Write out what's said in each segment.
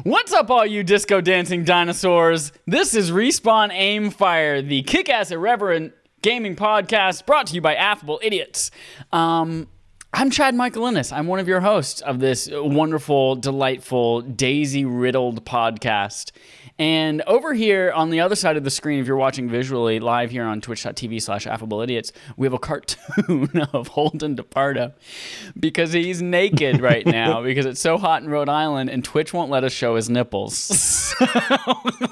What's up, all you disco dancing dinosaurs? This is Respawn Aim Fire, the kick-ass irreverent gaming podcast brought to you by Affable Idiots. I'm Chad Michaelinis. I'm one of your hosts of this wonderful, delightful, daisy-riddled podcast. And over here on the other side of the screen, if you're watching visually live here on twitch.tv/affableidiots, we have a cartoon of Holden DePardo because he's naked right now because it's so hot in Rhode Island and Twitch won't let us show his nipples. So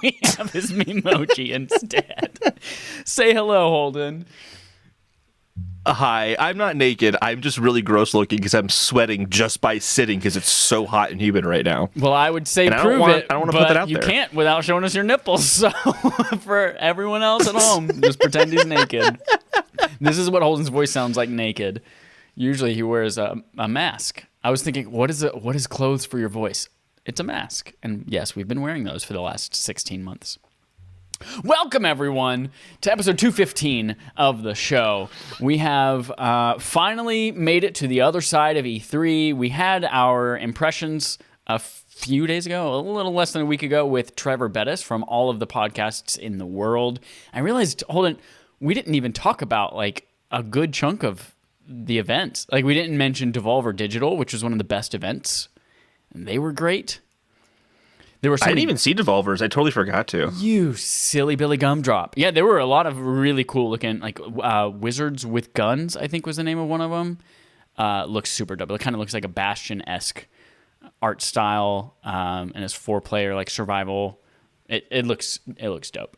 we have his memoji instead. Say hello, Holden. Hi, I'm not naked. I'm just really gross looking because I'm sweating just by sitting because it's so hot and humid right now. Well, I would say prove it, I don't want to put that out you there. can't without showing us your nipples. So for everyone else at home, just pretend he's naked. This is what Holden's voice sounds like naked. Usually he wears a mask. I was thinking, what is clothes for your voice? It's a mask. And yes, we've been wearing those for the last 16 months. Welcome, everyone, to episode 215 of the show. We have finally made it to the other side of E3. We had our impressions a few days ago, a little less than a week ago, with Trevor Bettis from all of the podcasts in the world. I realized, Holden, we didn't even talk about, like, a good chunk of the events. Like, we didn't mention Devolver Digital, which was one of the best events, and they were great. I didn't even see Devolvers. I totally forgot to. You silly Billy Gumdrop. Yeah, there were a lot of really cool looking, like Wizards with Guns, I think was the name of one of them. Looks super dope. It kind of looks like a Bastion-esque art style, and it's 4-player like survival. It looks dope.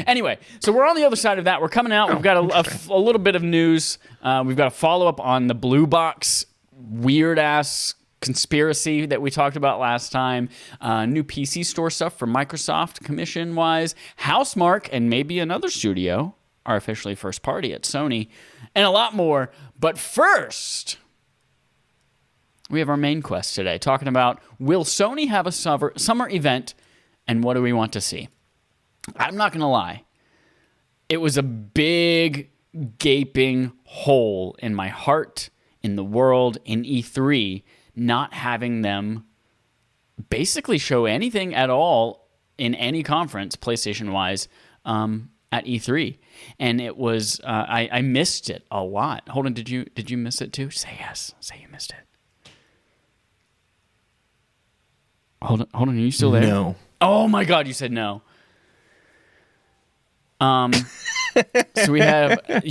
Anyway, so we're on the other side of that. We're coming out. We've got a little bit of news. We've got a follow-up on the Blue Box weird-ass conspiracy that we talked about last time, new PC store stuff for Microsoft commission-wise, Housemarque and maybe another studio are officially first party at Sony, and a lot more. But first, we have our main quest today, talking about will Sony have a summer event, and what do we want to see? I'm not going to lie. It was a big, gaping hole in my heart, in the world, in E3, not having them basically show anything at all in any conference, PlayStation-wise, at E3. And it was, I missed it a lot. Holden, did you miss it too? Say yes. Say you missed it. Holden, are you still there? No. Oh my God, you said no. So we have, are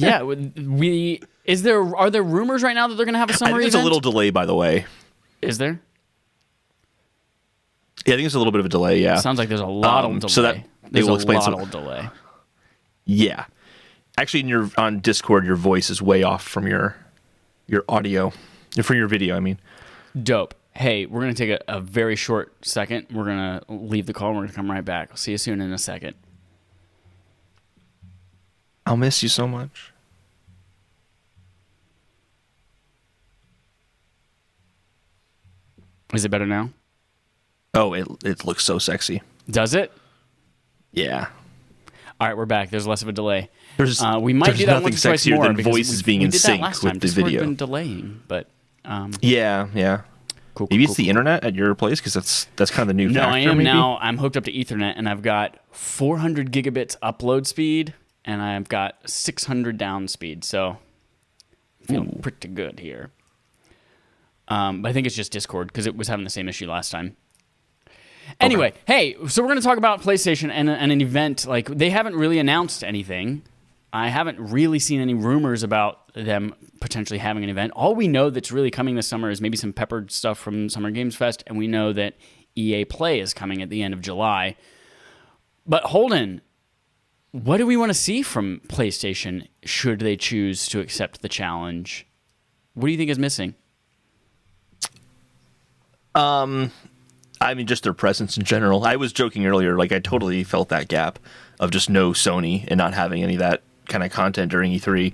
there rumors right now that they're going to have a summer event? I think there's a little delay, by the way. Is there? Yeah, I think there's a little bit of a delay, yeah. Sounds like there's a lot of delay. So that they will explain some delay. Yeah. Actually, on Discord, your voice is way off from your audio. From your video, I mean. Dope. Hey, we're going to take a very short second. We're going to leave the call and we're going to come right back. I'll see you soon in a second. I'll miss you so much. Is it better now? Oh, it looks so sexy. Does it? Yeah. All right, we're back. There's less of a delay. We might do that once or twice more than voices being in sync with the video. We've been delaying, but yeah. Cool, maybe it's the internet at your place because that's kind of the new factor. No, I am maybe? now. I'm hooked up to Ethernet, and I've got 400 gigabits upload speed, and I've got 600 down speed. So I feel pretty good here. But I think it's just Discord because it was having the same issue last time. Anyway, Hey, so we're going to talk about PlayStation and an event. Like, they haven't really announced anything. I haven't really seen any rumors about them potentially having an event. All we know that's really coming this summer is maybe some peppered stuff from Summer Games Fest, and we know that EA Play is coming at the end of July. But Holden, what do we want to see from PlayStation should they choose to accept the challenge? What do you think is missing? I mean, just their presence in general. I was joking earlier, like I totally felt that gap of just no Sony and not having any of that kind of content during E3.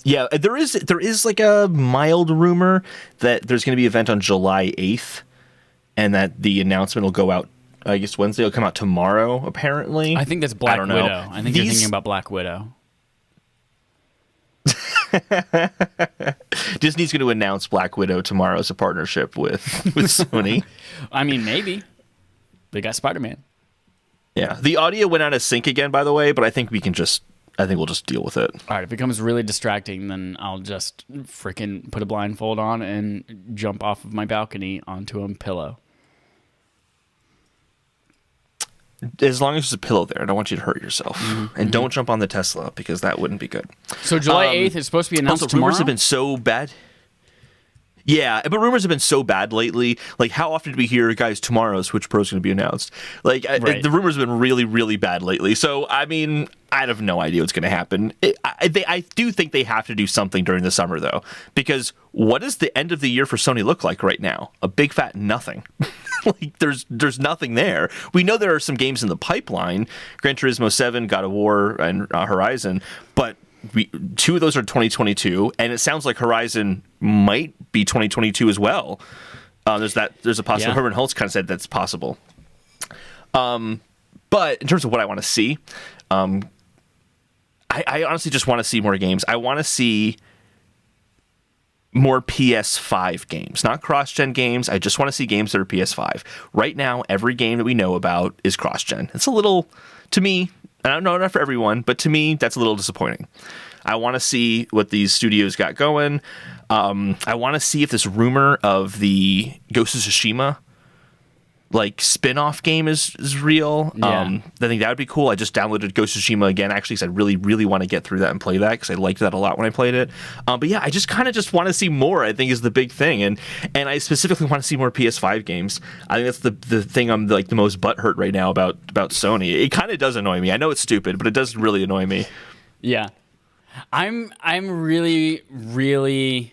Yeah, there is like a mild rumor that there's going to be an event on July 8th and that the announcement will go out, I guess Wednesday. It'll come out tomorrow, apparently. I think that's Black Widow. I think you're thinking about Black Widow. Disney's going to announce Black Widow tomorrow as a partnership with Sony. I mean, maybe. They got Spider-Man. Yeah. The audio went out of sync again, by the way, but I think we'll just deal with it. All right, if it becomes really distracting, then I'll just freaking put a blindfold on and jump off of my balcony onto a pillow. As long as there's a pillow there, I don't want you to hurt yourself. And don't jump on the Tesla, because that wouldn't be good. So July 8th is supposed to be announced tomorrow? Rumors have been so bad. Yeah, but rumors have been so bad lately. Like, how often do we hear, guys, tomorrow Switch Pro is going to be announced? Like, Right. the rumors have been really, really bad lately. So, I mean, I have no idea what's going to happen. I do think they have to do something during the summer, though. Because what does the end of the year for Sony look like right now? A big fat nothing. Like, there's nothing there. We know there are some games in the pipeline. Gran Turismo 7, God of War, and Horizon. But... two of those are 2022, and it sounds like Horizon might be 2022 as well. There's a possibility. Yeah. Herman Holtz kind of said that's possible. But in terms of what I want to see, I honestly just want to see more games. I want to see more PS5 games, not cross-gen games. I just want to see games that are PS5. Right now, every game that we know about is cross-gen. It's a little, to me, and I don't know, not for everyone, but to me, that's a little disappointing. I want to see what these studios got going. I want to see if this rumor of the Ghost of Tsushima spin-off game is real. Yeah. I think that would be cool. I just downloaded Ghost of Tsushima again, actually, because I really, really want to get through that and play that, because I liked that a lot when I played it. But yeah, I just kind of just want to see more, I think, is the big thing. And I specifically want to see more PS5 games. I think that's the thing I'm the most butthurt right now about Sony. It kind of does annoy me. I know it's stupid, but it does really annoy me. Yeah. I'm really, really...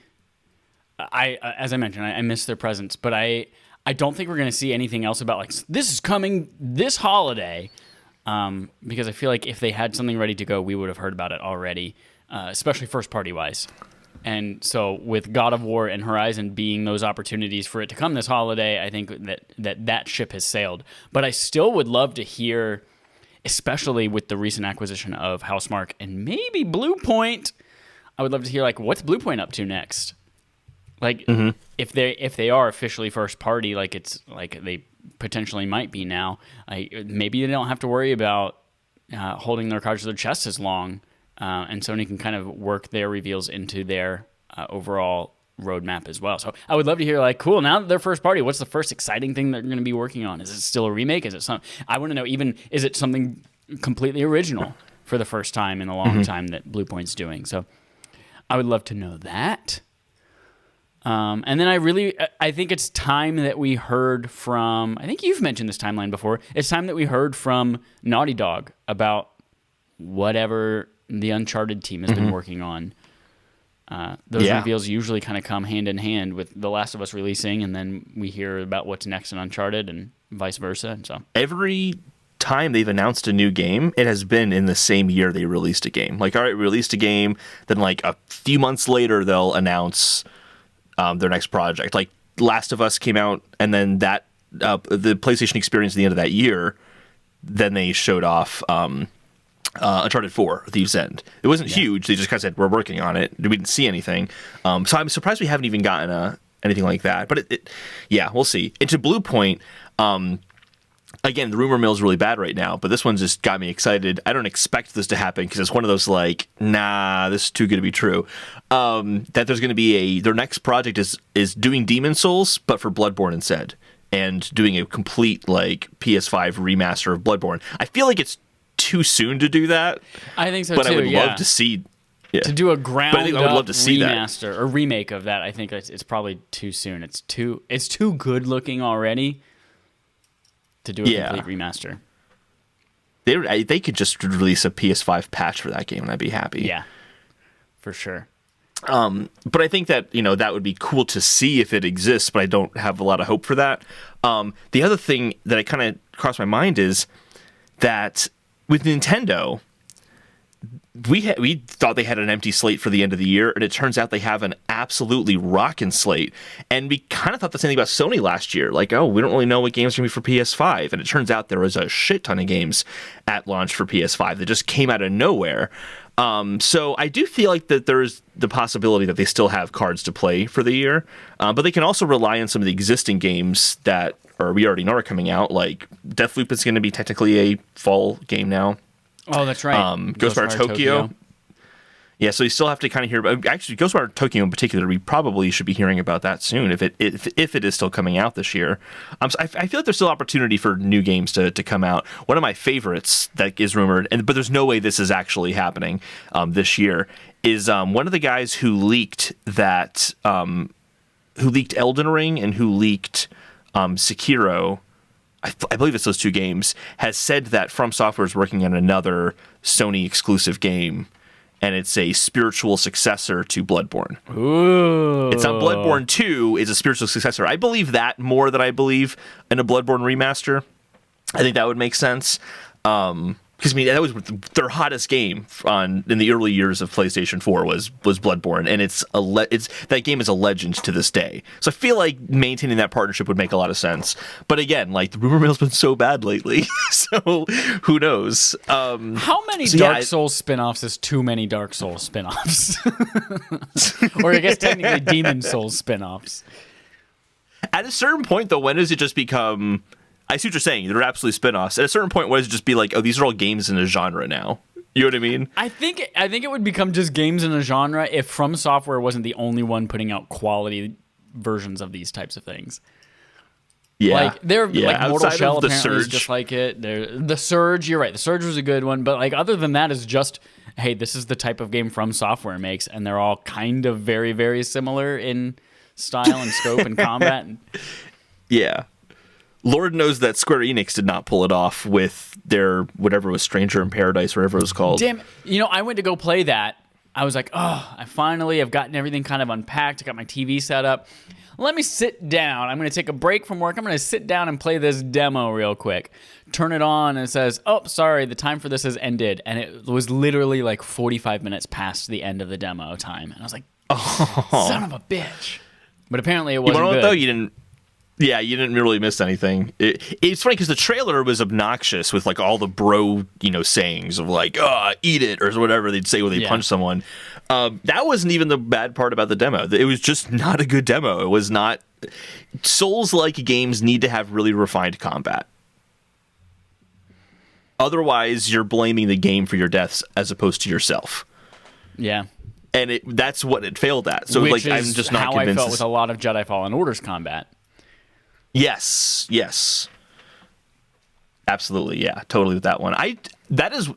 as I mentioned, I miss their presence, but I don't think we're going to see anything else about this is coming this holiday, because I feel like if they had something ready to go, we would have heard about it already, especially first party wise. And so with God of War and Horizon being those opportunities for it to come this holiday, I think that ship has sailed. But I still would love to hear, especially with the recent acquisition of Housemarque and maybe BluePoint, I would love to hear what's BluePoint up to next. If they are officially first party, it's they potentially might be now, maybe they don't have to worry about holding their cards to their chest as long, and Sony can kind of work their reveals into their overall roadmap as well. So I would love to hear cool, now that they're first party, what's the first exciting thing they're going to be working on? Is it still a remake? Is it I want to know, even is it something completely original for the first time in a long time that BluePoint's doing? So I would love to know that. And then I think it's time that we heard from, I think you've mentioned this timeline before, it's time that we heard from Naughty Dog about whatever the Uncharted team has been working on. Those reveals usually kind of come hand in hand with The Last of Us releasing, and then we hear about what's next in Uncharted and vice versa. And so every time they've announced a new game, it has been in the same year they released a game. All right, we released a game, then a few months later they'll announce their next project. Last of Us came out, and then that the PlayStation experience at the end of that year, then they showed off Uncharted 4, Thieves' End. It wasn't huge. They just kind of said, we're working on it. We didn't see anything. So I'm surprised we haven't even gotten anything like that. But we'll see. And to BluePoint, again, the rumor mill is really bad right now, but this one just got me excited. I don't expect this to happen because it's one of those nah, this is too good to be true. That there's going to be their next project is doing Demon Souls, but for Bloodborne instead, and doing a complete PS5 remaster of Bloodborne. I feel like it's too soon to do that. I think so but too. I would love to see. Yeah. To do a ground I would love to see remaster or remake of that, I think it's probably too soon. It's too good looking already to do a complete remaster. They could just release a PS5 patch for that game and I'd be happy. Yeah, for sure. But I think that, that would be cool to see if it exists, but I don't have a lot of hope for that. The other thing that I kind of crossed my mind is that with Nintendo, we thought they had an empty slate for the end of the year, and it turns out they have an absolutely rockin' slate. And we kind of thought the same thing about Sony last year. We don't really know what games are going to be for PS5. And it turns out there was a shit ton of games at launch for PS5 that just came out of nowhere. So I do feel like that there's the possibility that they still have cards to play for the year, but they can also rely on some of the existing games that we already know are coming out. Like Deathloop is going to be technically a fall game now. Oh, that's right. Ghostwire Tokyo. Yeah, so you still have to kind of hear about. Actually, Ghostwire Tokyo in particular, we probably should be hearing about that soon if it is still coming out this year. So I feel like there's still opportunity for new games to come out. One of my favorites that is rumored, but there's no way this is actually happening this year, is one of the guys who leaked that, who leaked Elden Ring and who leaked Sekiro. I believe it's those two games, has said that From Software is working on another Sony exclusive game. And it's a spiritual successor to Bloodborne. Ooh. It's not Bloodborne 2, it's a spiritual successor. I believe that more than I believe in a Bloodborne remaster. I think that would make sense. Because I mean, that was their hottest game in the early years of PlayStation 4 was Bloodborne, and that game is a legend to this day. So I feel like maintaining that partnership would make a lot of sense. But again, like the rumor mill's been so bad lately, so who knows? How many Dark Souls spin-offs is too many Dark Souls spin-offs? Or I guess technically Demon Souls spin-offs. At a certain point, though, when does it just become? I see what you're saying. They're absolutely spin-offs. At a certain point, what does it just be like, oh, these are all games in a genre now? You know what I mean? I think it would become just games in a genre if From Software wasn't the only one putting out quality versions of these types of things. Yeah. Like, like Mortal Shell apparently is Surge. just like it. The Surge, you're right. The Surge was a good one. But like other than that, it's just, hey, this is the type of game From Software makes. And they're all kind of very, very similar in style and scope and combat. Yeah. Lord knows that Square Enix did not pull it off with their whatever was Stranger in Paradise, whatever it was called. Damn, I went to go play that. I was like, oh, I've gotten everything kind of unpacked. I got my TV set up. Let me sit down. I'm going to take a break from work. I'm going to sit down and play this demo real quick. Turn it on and it says, oh, sorry, the time for this has ended. And it was literally like 45 minutes past the end of the demo time. And I was like, son of a bitch. But apparently it wasn't You know what, good. though? You didn't really miss anything. It's funny because the trailer was obnoxious with like all the bro, sayings of like, eat it or whatever they'd say when they punch someone. That wasn't even the bad part about the demo. It was just not a good demo. It was not. Souls-like games need to have really refined combat. Otherwise, you're blaming the game for your deaths as opposed to yourself. Yeah. And that's what it failed at. So Which I'm is just not how convinced. I felt with a lot of Jedi Fallen Order's combat. Yes. Absolutely, yeah. Totally with that one. This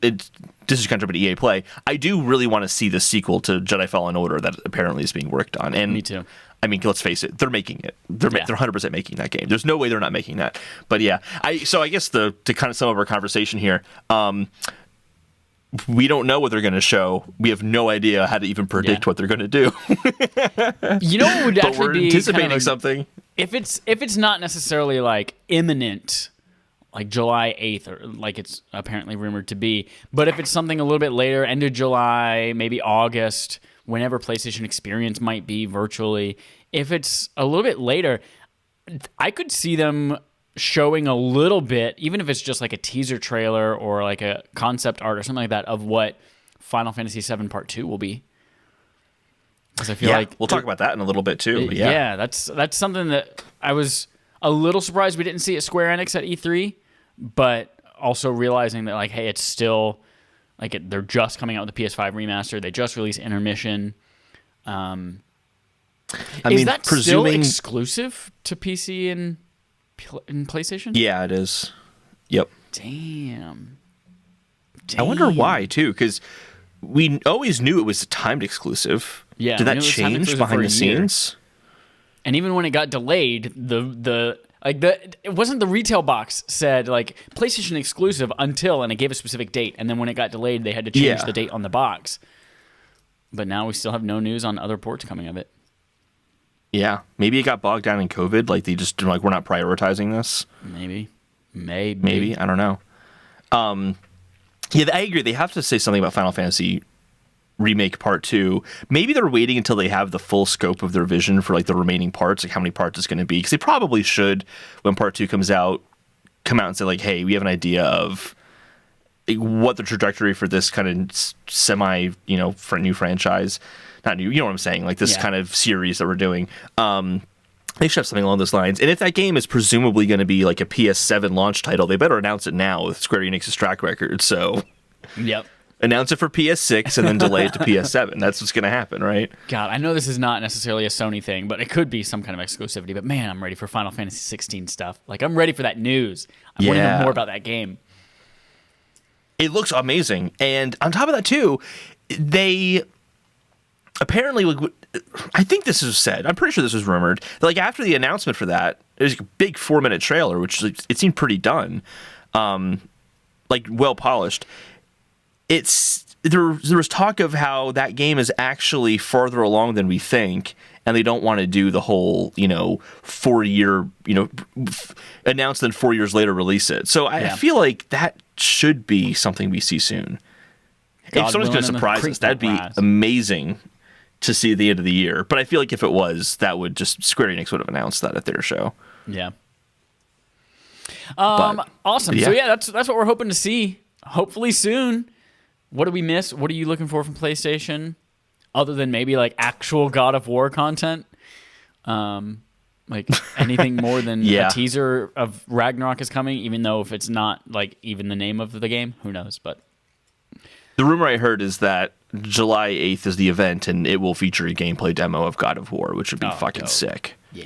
is kind of an EA play. I do really want to see the sequel to Jedi Fallen Order that apparently is being worked on. And me too. I mean, let's face it, they're making it. They're 100% making that game. There's no way they're not making that. But yeah, so I guess to kind of sum up our conversation here, we don't know what they're going to show. We have no idea how to even predict what they're going to do. You know what would but actually we're be anticipating kind of something. If it's not necessarily like imminent, like July 8th, or like it's apparently rumored to be, but if it's something a little bit later, end of July, maybe August, whenever PlayStation Experience might be virtually, if it's a little bit later, I could see them showing a little bit, even if it's just like a teaser trailer or like a concept art or something like that, of what Final Fantasy VII Part 2 will be. Because I feel like we'll talk about that in a little bit too. But yeah, that's something that I was a little surprised we didn't see at Square Enix at E3, but also realizing that like, hey, it's still like they're just coming out with the PS5 remaster. They just released Intermission. Is that still exclusive to PC and PlayStation? Yeah, it is. Yep. Damn. I wonder why too, because we always knew it was a timed exclusive. Yeah, did that change behind the scenes? And even when it got delayed, it wasn't the retail box said like PlayStation exclusive until, and it gave a specific date, and then when it got delayed, they had to change the date on the box. But now we still have no news on other ports coming of it. Yeah, maybe it got bogged down in COVID. Like they just like, we're not prioritizing this. Maybe. I don't know. Yeah, I agree. They have to say something about Final Fantasy Remake Part 2. Maybe they're waiting until they have the full scope of their vision for like the remaining parts, like how many parts it's going to be. Because they probably should, when Part 2 comes out, come out and say like, hey, we have an idea of what the trajectory for this kind of semi, for new franchise, not new, you know what I'm saying, like this kind of series that we're doing. They should have something along those lines. And if that game is presumably going to be like a PS7 launch title, they better announce it now with Square Enix's track record. So, yep. Announce it for PS6 and then delay it to PS7. That's what's going to happen, right? God, I know this is not necessarily a Sony thing, but it could be some kind of exclusivity. But man, I'm ready for Final Fantasy 16 stuff. Like, I'm ready for that news. I want to know more about that game. It looks amazing. And on top of that, too, they apparently, I think this is said, I'm pretty sure this was rumored, that like after the announcement for that, it was a big 4-minute trailer, which it seemed pretty done, like well polished. There was talk of how that game is actually farther along than we think, and they don't want to do the whole 4-year announce then 4 years later release it. So I feel like that should be something we see soon. If someone's going to surprise us, that'd be amazing to see at the end of the year. But I feel like if it was, that would just Square Enix would have announced that at their show. Yeah. Awesome. Yeah. So yeah, that's what we're hoping to see. Hopefully soon. What do we miss? What are you looking for from PlayStation? Other than maybe like actual God of War content? Like anything more than a teaser of Ragnarok is coming, even though if it's not like even the name of the game, who knows? But the rumor I heard is that July 8th is the event, and it will feature a gameplay demo of God of War, which would be fucking sick. Yeah.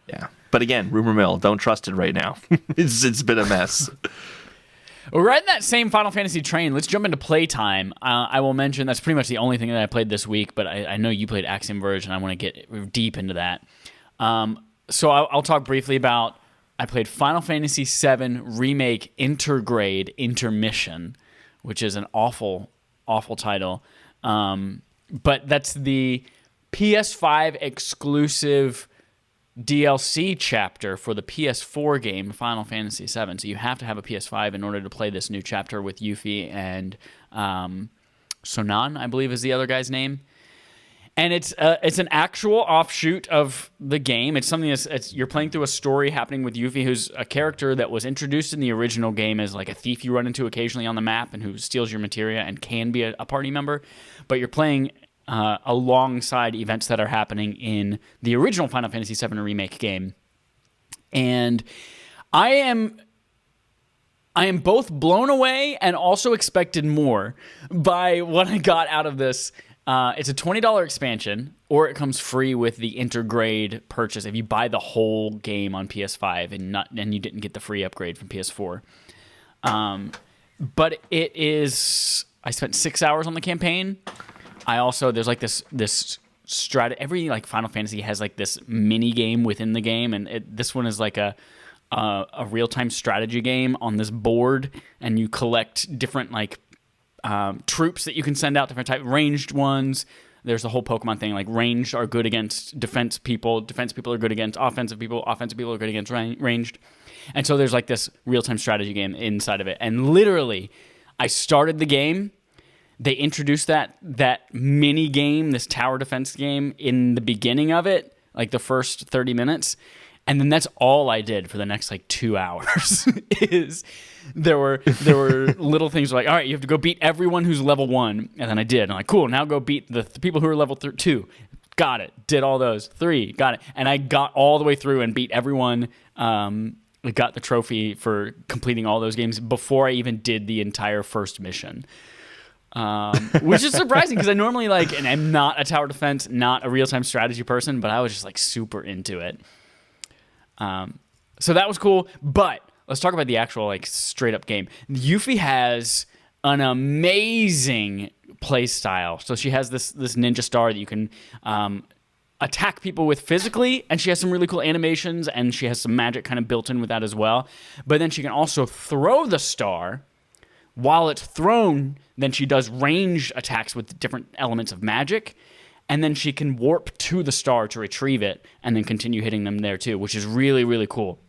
Yeah. But again, rumor mill. Don't trust it right now. It's been a mess. Well, right in that same Final Fantasy train, let's jump into playtime. I will mention that's pretty much the only thing that I played this week, but I know you played Axiom Verge, and I want to get deep into that. So I'll talk briefly about, I played Final Fantasy VII Remake INTERmission, which is an awful, awful title. But that's the PS5 exclusive DLC chapter for the PS4 game Final Fantasy VII. So you have to have a PS5 in order to play this new chapter with Yuffie and Sonan, I believe is the other guy's name. And it's an actual offshoot of the game. It's something you're playing through a story happening with Yuffie, who's a character that was introduced in the original game as like a thief you run into occasionally on the map and who steals your materia and can be a party member. But you're playing alongside events that are happening in the original Final Fantasy VII Remake game. And I am both blown away and also expected more by what I got out of this. It's a $20 expansion, or it comes free with the Intergrade purchase if you buy the whole game on PS5 and you didn't get the free upgrade from PS4. But it is. I spent 6 hours on the campaign. I also there's like this every like Final Fantasy has like this mini game within the game, and this one is like a real-time strategy game on this board, and you collect different like troops that you can send out, different type ranged ones. There's the whole Pokemon thing, like ranged are good against defense people are good against offensive people are good against ranged. And so there's like this real-time strategy game inside of it. And literally, I started the game. They introduced that mini game, this tower defense game, in the beginning of it, like the first 30 minutes. And then that's all I did for the next like 2 hours. There were little things like, all right, you have to go beat everyone who's level 1. And then I did. I'm like, cool, now go beat the people who are level 2. Got it. Did all those. 3. Got it. And I got all the way through and beat everyone. I got the trophy for completing all those games before I even did the entire first mission. Which is surprising because I normally and I'm not a tower defense, not a real-time strategy person, but I was just like super into it. So that was cool, but let's talk about the actual like straight up game. Yuffie has an amazing play style. So she has this ninja star that you can attack people with physically, and she has some really cool animations, and she has some magic kind of built in with that as well. But then she can also throw the star. While it's thrown, then she does ranged attacks with different elements of magic, and then she can warp to the star to retrieve it and then continue hitting them there too, which is really, really cool.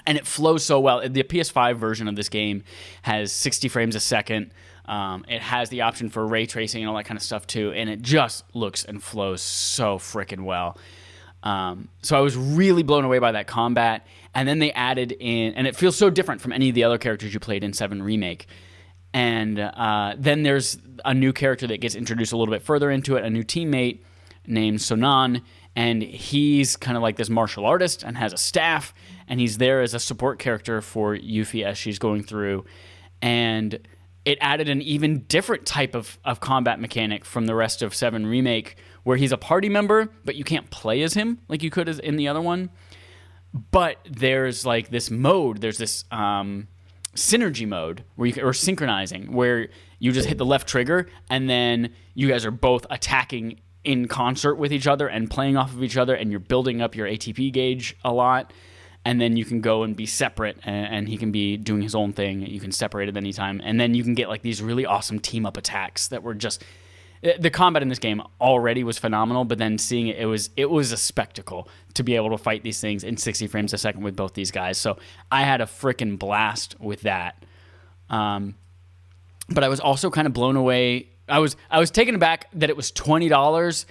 And it flows so well. The PS5 version of this game has 60 frames a second. It has the option for ray tracing and all that kind of stuff too, and it just looks and flows so freaking well. So I was really blown away by that combat. And then they added in, and it feels so different from any of the other characters you played in 7 Remake. And then there's a new character that gets introduced a little bit further into it, a new teammate named Sonan, and he's kind of like this martial artist and has a staff, and he's there as a support character for Yuffie as she's going through. And it added an even different type of combat mechanic from the rest of 7 Remake, where he's a party member, but you can't play as him like you could as in the other one. But there's like this mode, there's this synergy mode or synchronizing, where you just hit the left trigger and then you guys are both attacking in concert with each other and playing off of each other, and you're building up your ATP gauge a lot, and then you can go and be separate, and he can be doing his own thing. You can separate at any time, and then you can get like these really awesome team up attacks that were just, the combat in this game already was phenomenal, but then seeing it was a spectacle to be able to fight these things in 60 frames a second with both these guys. So I had a freaking blast with that. But I was also kind of blown away. I was taken aback that it was $20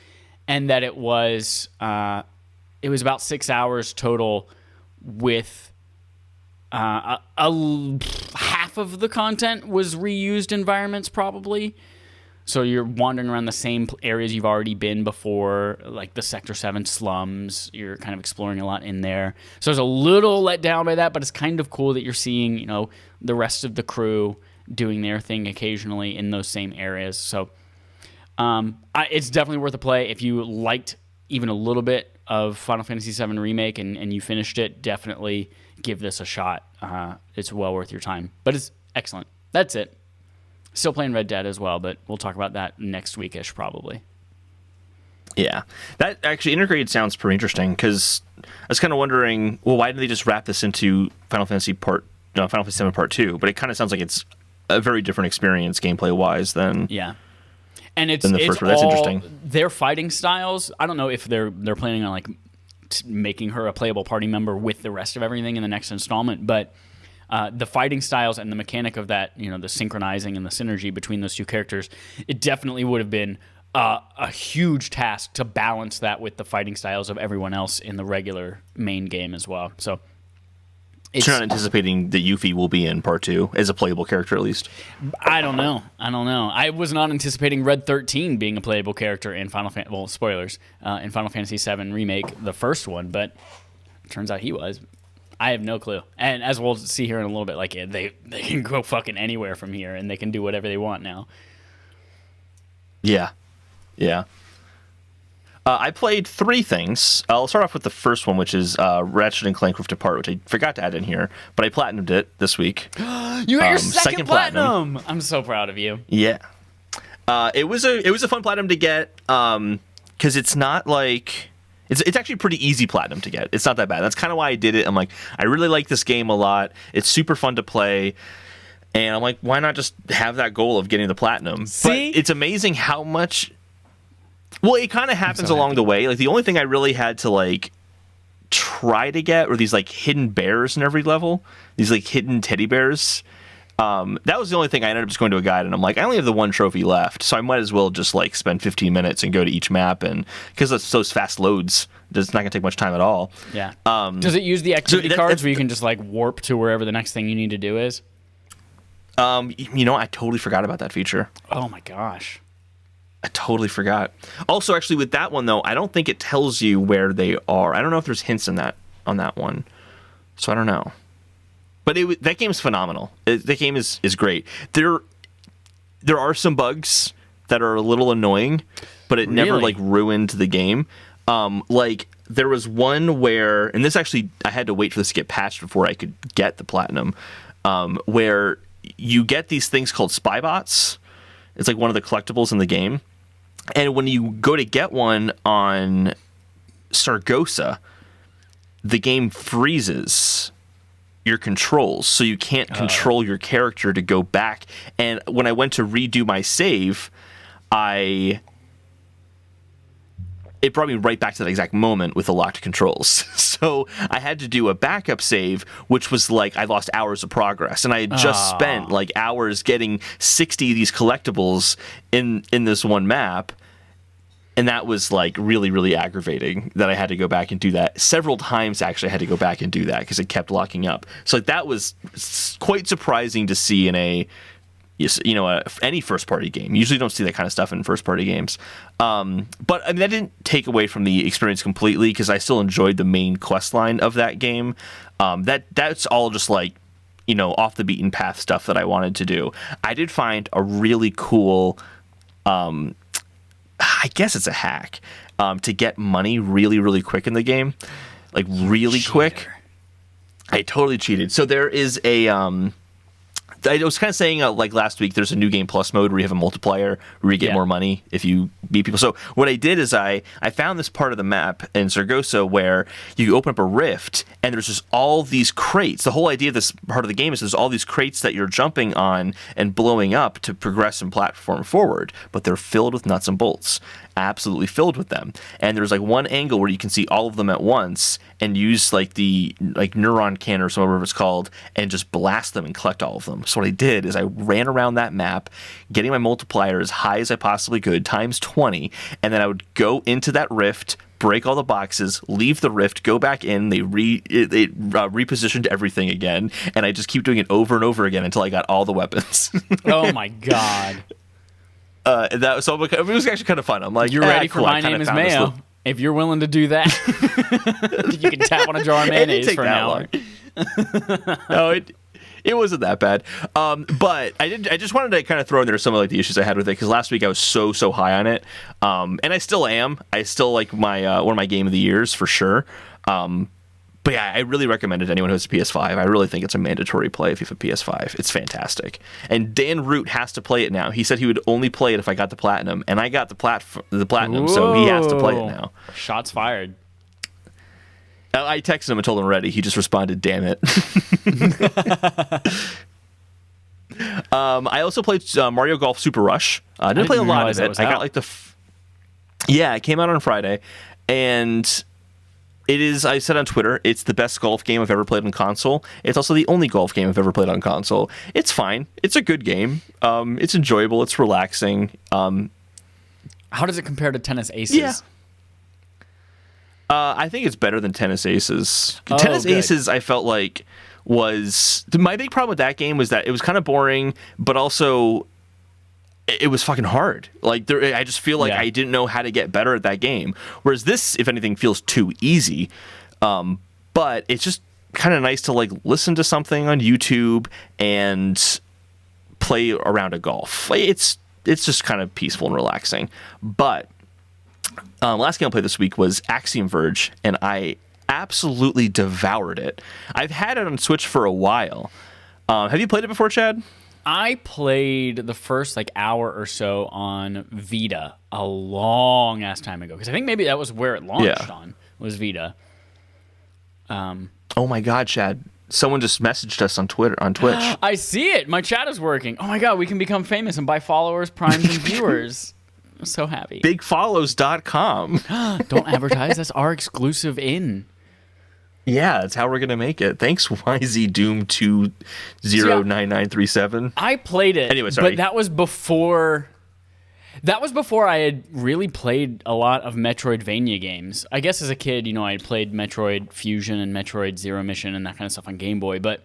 and that it was about 6 hours total, with half of the content was reused environments probably. So you're wandering around the same areas you've already been before, like the Sector 7 slums. You're kind of exploring a lot in there. So I was a little let down by that, but it's kind of cool that you're seeing, the rest of the crew doing their thing occasionally in those same areas. So it's definitely worth a play. If you liked even a little bit of Final Fantasy VII Remake and you finished it, definitely give this a shot. It's well worth your time. But it's excellent. That's it. Still playing Red Dead as well, but we'll talk about that next weekish probably. Yeah. That actually integrated sounds pretty interesting, because I was kind of wondering, well, why didn't they just wrap this into Final Fantasy VII Part 2? But it kind of sounds like it's a very different experience gameplay-wise than... Yeah. And it's the first one. That's interesting. Their fighting styles, I don't know if they're planning on like making her a playable party member with the rest of everything in the next installment, but the fighting styles and the mechanic of that, the synchronizing and the synergy between those two characters, it definitely would have been a huge task to balance that with the fighting styles of everyone else in the regular main game as well. So you're not anticipating that Yuffie will be in Part 2 as a playable character, at least? I don't know. I was not anticipating Red 13 being a playable character in spoilers, in Final Fantasy VII Remake, the first one, but it turns out he was. I have no clue. And as we'll see here in a little bit, like they can go fucking anywhere from here, and they can do whatever they want now. Yeah. I played 3 things. I'll start off with the first one, which is Ratchet and Clank Rift Apart, which I forgot to add in here, but I platinumed it this week. You got your second platinum! I'm so proud of you. Yeah. It was a fun platinum to get, because it's not like... It's actually pretty easy platinum to get. It's not that bad. That's kind of why I did it. I'm like, I really like this game a lot. It's super fun to play. And I'm like, why not just have that goal of getting the platinum? See? But it's amazing how much... Well, it kind of happens along the way. Like, the only thing I really had to, like, try to get were these, like, hidden bears in every level. These, like, hidden teddy bears. That was the only thing. I ended up just going to a guide, and I'm like, I only have the one trophy left, so I might as well just, like, spend 15 minutes and go to each map, and because those fast loads, it's not going to take much time at all. Yeah. Does it use the activity cards where you can just, like, warp to wherever the next thing you need to do is? I totally forgot about that feature. Oh, my gosh. I totally forgot. Also, actually, with that one, though, I don't think it tells you where they are. I don't know if there's hints on that one. So I don't know. But that game's phenomenal. That game is great. There are some bugs that are a little annoying, but it never, like, ruined the game. Like, there was one where, and this actually, I had to wait for this to get patched before I could get the platinum, where you get these things called spy bots. It's like one of the collectibles in the game. And when you go to get one on Sargosa, the game freezes your controls, so you can't control your character to go back. And when I went to redo my save, it brought me right back to that exact moment with the locked controls. So I had to do a backup save, which was like I lost hours of progress. And I had just spent like hours getting 60 of these collectibles in this one map. And that was like really, really aggravating that I had to go back and do that. Several times actually I had to go back and do that because it kept locking up. So like, that was quite surprising to see in a any first party game. You usually don't see that kind of stuff in first party games. But I mean, that didn't take away from the experience completely, because I still enjoyed the main quest line of that game. That's all just like, off the beaten path stuff that I wanted to do. I did find a really cool, I guess it's a hack, to get money really, really quick in the game. Like really quick. I totally cheated. So there is I was kind of saying like last week, there's a new game plus mode where you have a multiplier where you get more money if you beat people. So what I did is I found this part of the map in Zaragoza where you open up a rift and there's just all these crates. The whole idea of this part of the game is there's all these crates that you're jumping on and blowing up to progress and platform forward, but they're filled with nuts and bolts. Absolutely filled with them. And there's like one angle where you can see all of them at once and use like the neuron cannon or whatever it's called and just blast them and collect all of them. So what I did is I ran around that map, getting my multiplier as high as I possibly could, times 20, and then I would go into that rift, break all the boxes, leave the rift, go back in, they repositioned everything again, and I just keep doing it over and over again until I got all the weapons. Oh my god. It was actually kind of fun. I'm like, you're ready for My Name is Mayo. If you're willing to do that, you can tap on a jar of mayonnaise for an hour. No, it wasn't that bad. But I just wanted to kind of throw in there some of like the issues I had with it, because last week I was so high on it, and I still am. I still like my one of my game of the years for sure. But yeah, I really recommend it to anyone who has a PS5. I really think it's a mandatory play if you have a PS5. It's fantastic. And Dan Root has to play it now. He said he would only play it if I got the platinum, and I got the platinum, Whoa. so he has to play it now. Shots fired. I texted him and told him already. He just responded, "Damn it." I also played Mario Golf Super Rush. I didn't play a lot of it. I got like it came out on Friday, and it is, I said on Twitter, it's the best golf game I've ever played on console. It's also the only golf game I've ever played on console. It's fine. It's a good game. It's enjoyable. It's relaxing. How does it compare to Tennis Aces? Yeah. I think it's better than Tennis Aces. Oh, Tennis good. Aces, I felt like, was... My big problem with that game was that it was kind of boring, but also it was fucking hard. Like, I just feel like I didn't know how to get better at that game. Whereas this, if anything, feels too easy. But it's just kind of nice to like listen to something on YouTube and play around a golf. It's just kind of peaceful and relaxing. But last game I played this week was Axiom Verge, and I absolutely devoured it. I've had it on Switch for a while. Have you played it before, Chad? I played the first like hour or so on Vita a long ass time ago, because I think maybe that was where it launched on, was Vita. Oh my god, Chad. Someone just messaged us on Twitch. I see it. My chat is working. Oh my god, we can become famous and buy followers, primes, and viewers. I'm so happy. Bigfollows.com. Don't advertise. That's our exclusive in. Yeah, that's how we're going to make it. Thanks, YZ Doom 209937. I played it. Anyway, sorry. But that was before I had really played a lot of Metroidvania games. I guess as a kid, I had played Metroid Fusion and Metroid Zero Mission and that kind of stuff on Game Boy. But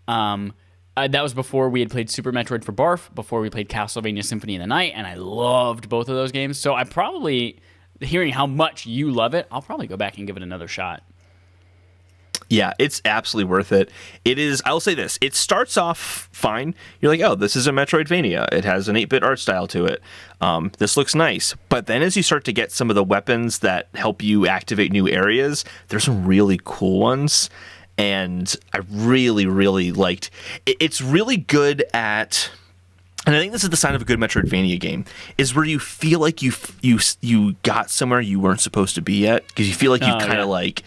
that was before we had played Super Metroid for Barf, before we played Castlevania Symphony of the Night, and I loved both of those games. So I probably, hearing how much you love it, I'll probably go back and give it another shot. Yeah, it's absolutely worth it. It is, I'll say this, it starts off fine. You're like, oh, this is a Metroidvania. It has an 8-bit art style to it. This looks nice. But then as you start to get some of the weapons that help you activate new areas, there's some really cool ones. And I really, really liked it. It's really good at... And I think this is the sign of a good Metroidvania game, is where you feel like you got somewhere you weren't supposed to be yet, because you feel like you've kind of like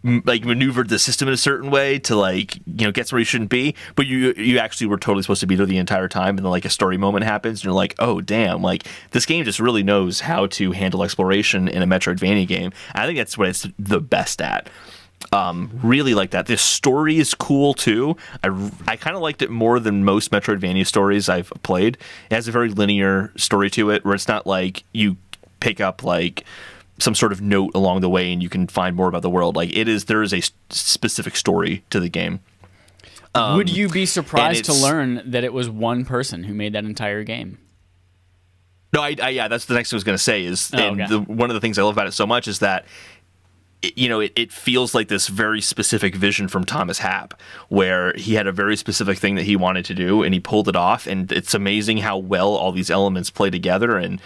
maneuvered the system in a certain way to get somewhere you shouldn't be, but you actually were totally supposed to be there the entire time, and then like a story moment happens and you're like, oh damn, like this game just really knows how to handle exploration in a Metroidvania game. And I think that's what it's the best at. Really like that. This story is cool too. I kind of liked it more than most Metroidvania stories I've played. It has a very linear story to it, where it's not like you pick up like some sort of note along the way and you can find more about the world. Like there is a specific story to the game. Would you be surprised to it's- learn that it was one person who made that entire game? No, yeah, that's the next thing I was going to say is, and okay. one of the things I love about it so much is that, it feels like this very specific vision from Thomas Happ, where he had a very specific thing that he wanted to do, and he pulled it off, and it's amazing how well all these elements play together, and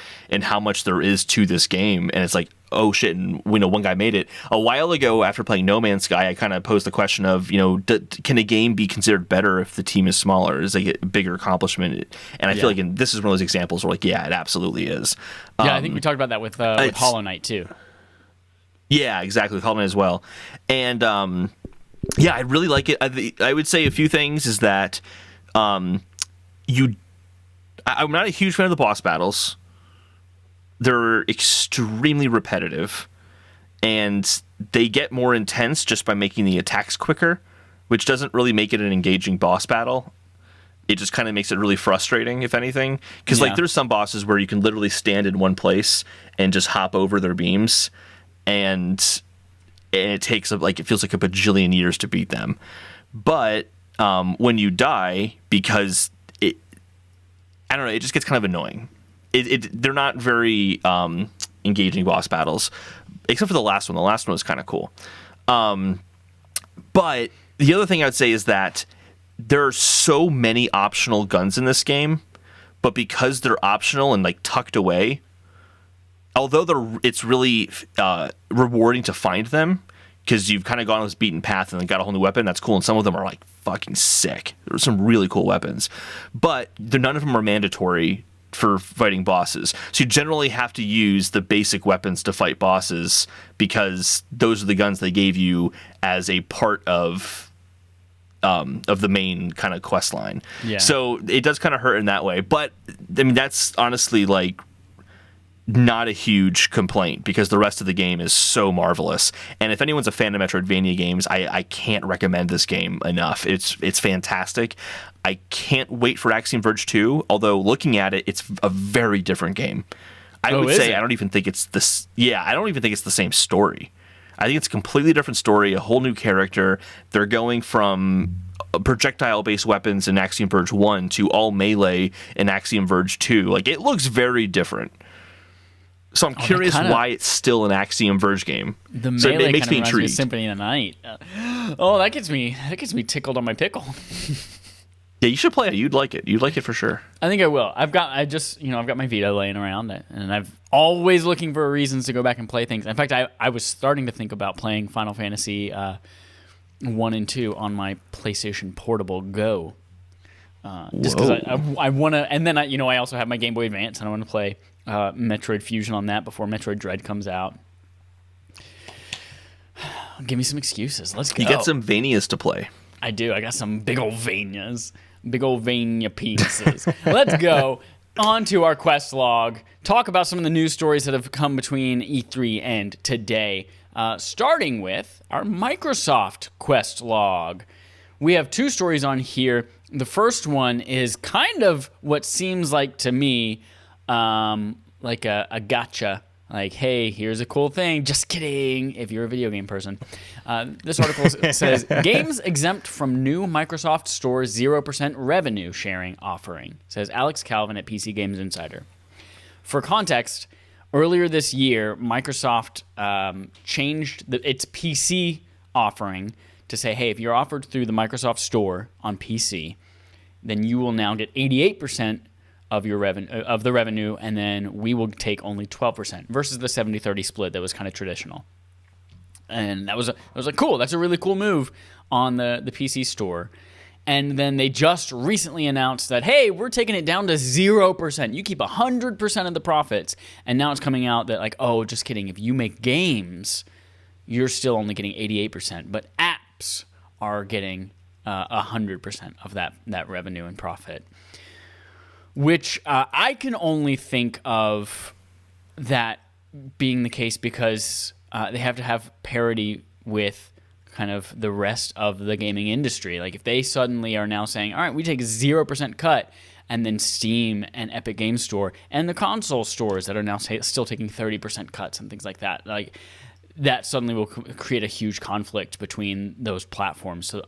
how much there is to this game, and it's like, oh shit, and we know one guy made it. A while ago, after playing No Man's Sky, I kind of posed the question of, can a game be considered better if the team is smaller? Is it a bigger accomplishment? And I feel like this is one of those examples where, like, yeah, it absolutely is. Yeah, I think we talked about that with Hollow Knight too. Yeah, exactly, with Hollow Knight as well. And I really like it. I would say a few things is that I'm not a huge fan of the boss battles. They're extremely repetitive, and they get more intense just by making the attacks quicker, which doesn't really make it an engaging boss battle. It just kind of makes it really frustrating, if anything. Because there's some bosses where you can literally stand in one place and just hop over their beams, and it takes it feels like a bajillion years to beat them. But when you die, because I don't know, it just gets kind of annoying. They're not very engaging boss battles, except for the last one. The last one was kind of cool. But the other thing I would say is that there are so many optional guns in this game, but because they're optional and tucked away, although it's really rewarding to find them, because you've kind of gone on this beaten path and then got a whole new weapon, that's cool, and some of them are fucking sick. There are some really cool weapons, but none of them are mandatory for fighting bosses. So you generally have to use the basic weapons to fight bosses, because those are the guns they gave you as a part of the main kind of quest line. Yeah. So it does kind of hurt in that way, but I mean that's honestly not a huge complaint, because the rest of the game is so marvelous. And if anyone's a fan of Metroidvania games, I can't recommend this game enough. It's fantastic. I can't wait for Axiom Verge 2, although looking at it, it's a very different game. I would say I don't even think it's this. Yeah, I don't even think it's the same story. I think it's a completely different story, a whole new character. They're going from projectile-based weapons in Axiom Verge 1 to all melee in Axiom Verge 2. It looks very different. So I'm curious why it's still an Axiom Verge game. The melee it makes me intrigued. Symphony of the Night. That gets me tickled on my pickle. Yeah, you should play it. You'd like it. You'd like it for sure. I think I will. I've got my Vita laying around, and I've always looking for reasons to go back and play things. In fact, I was starting to think about playing Final Fantasy 1 and 2 on my PlayStation Portable Go. Just because I want to, and then I also have my Game Boy Advance, and I want to play Metroid Fusion on that before Metroid Dread comes out. Give me some excuses. Let's go. You got some Vanias to play. I do. I got some big old Vanias. Big old Vania penises. Let's go on to our quest log. Talk about some of the news stories that have come between E3 and today. Starting with our Microsoft quest log. We have two stories on here. The first one is kind of what seems like to me like a gotcha. Like, hey, here's a cool thing. Just kidding, if you're a video game person. This article says, games exempt from new Microsoft Store 0% revenue sharing offering, says Alex Calvin at PC Games Insider. For context, earlier this year, Microsoft changed its PC offering to say, hey, if you're offered through the Microsoft Store on PC, then you will now get 88% of your revenue, and then we will take only 12% versus the 70-30 split that was kind of traditional. And I was like, cool, that's a really cool move on the PC Store. And then they just recently announced that, hey, we're taking it down to 0%. You keep 100% of the profits. And now it's coming out that, like, oh, just kidding. If you make games, you're still only getting 88%. But apps are getting 100% of that revenue and profit. Which I can only think of that being the case because they have to have parity with kind of the rest of the gaming industry. Like if they suddenly are now saying, all right, we take a 0% cut, and then Steam and Epic Games Store and the console stores that are now still taking 30% cuts and things like that. Like that suddenly will create a huge conflict between those platforms. So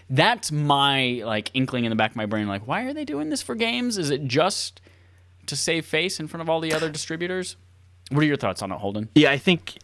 that's my like inkling in the back of my brain. Like, why are they doing this for games? Is it just to save face in front of all the other distributors? What are your thoughts on it, Holden? Yeah, I think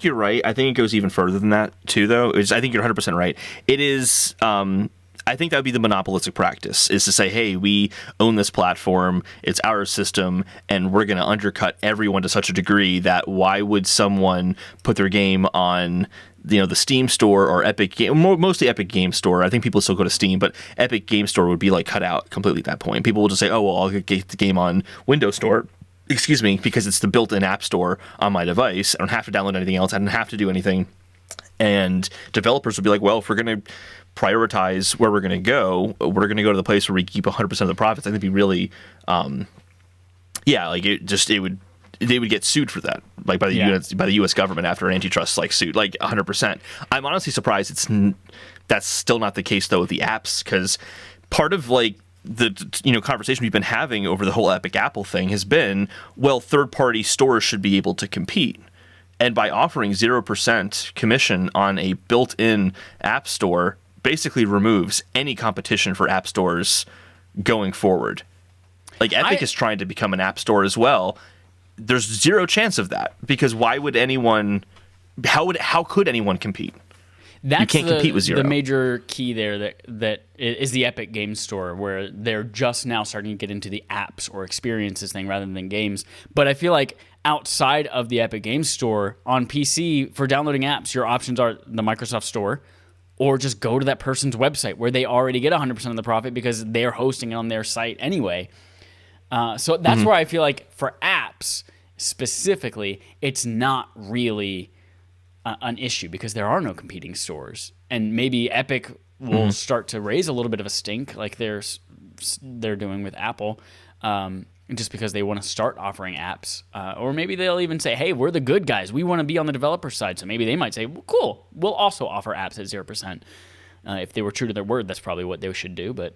you're right. I think it goes even further than that too, though. I think you're 100% right. It is. I think that would be the monopolistic practice, is to say, hey, we own this platform, it's our system, and we're going to undercut everyone to such a degree that why would someone put their game on the Steam store or Epic Game, mostly Epic Game Store. I think people still go to Steam, but Epic Game Store would be like cut out completely at that point. People will just say, oh, well, I'll get the game on Windows Store. Excuse me, because it's the built-in app store on my device. I don't have to download anything else. I don't have to do anything. And developers would be like, well, if we're going to prioritize where we're going to go, we're going to go to the place where we keep 100% of the profits. I think it'd be really, they would get sued for that, like by the U.S. government after an antitrust like suit, like 100%. I'm honestly surprised that's still not the case though with the apps, because part of like the conversation we've been having over the whole Epic Apple thing has been, well, third-party stores should be able to compete. And by offering 0% commission on a built-in app store, basically removes any competition for app stores going forward. Like Epic is trying to become an app store as well. There's zero chance of that, because why would anyone? How could anyone compete? You can't compete with zero. The major key there that is the Epic Games Store, where they're just now starting to get into the apps or experiences thing rather than games. But I feel like outside of the Epic Games Store on PC for downloading apps, your options are the Microsoft Store, or just go to that person's website where they already get 100% of the profit because they're hosting it on their site anyway. So that's where I feel like for apps specifically, it's not really an issue because there are no competing stores. And maybe Epic will start to raise a little bit of a stink like they're doing with Apple, just because they want to start offering apps. Or maybe they'll even say, hey, we're the good guys. We want to be on the developer side. So maybe they might say, well, cool, we'll also offer apps at 0%. If they were true to their word, that's probably what they should do. But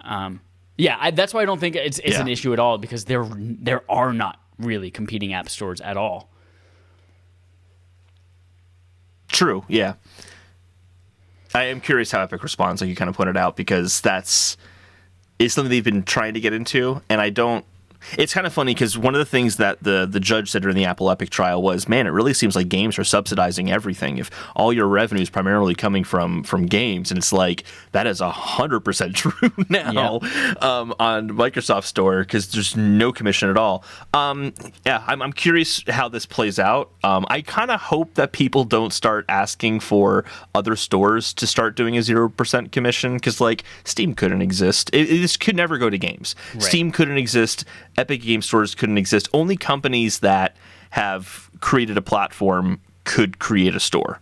that's why I don't think it's an issue at all, because there are not really competing app stores at all. True, yeah. I am curious how Epic responds, like you kind of pointed out, because it's something they've been trying to get into, and I don't. It's kind of funny because one of the things that the judge said during the Apple Epic trial was, man, it really seems like games are subsidizing everything. If all your revenue is primarily coming from games, and it's like, that is 100% true now on Microsoft Store, because there's no commission at all. I'm curious how this plays out. I kind of hope that people don't start asking for other stores to start doing a 0% commission, because like Steam couldn't exist. This could never go to games. Right. Steam couldn't exist. Epic Game Stores couldn't exist. Only companies that have created a platform could create a store.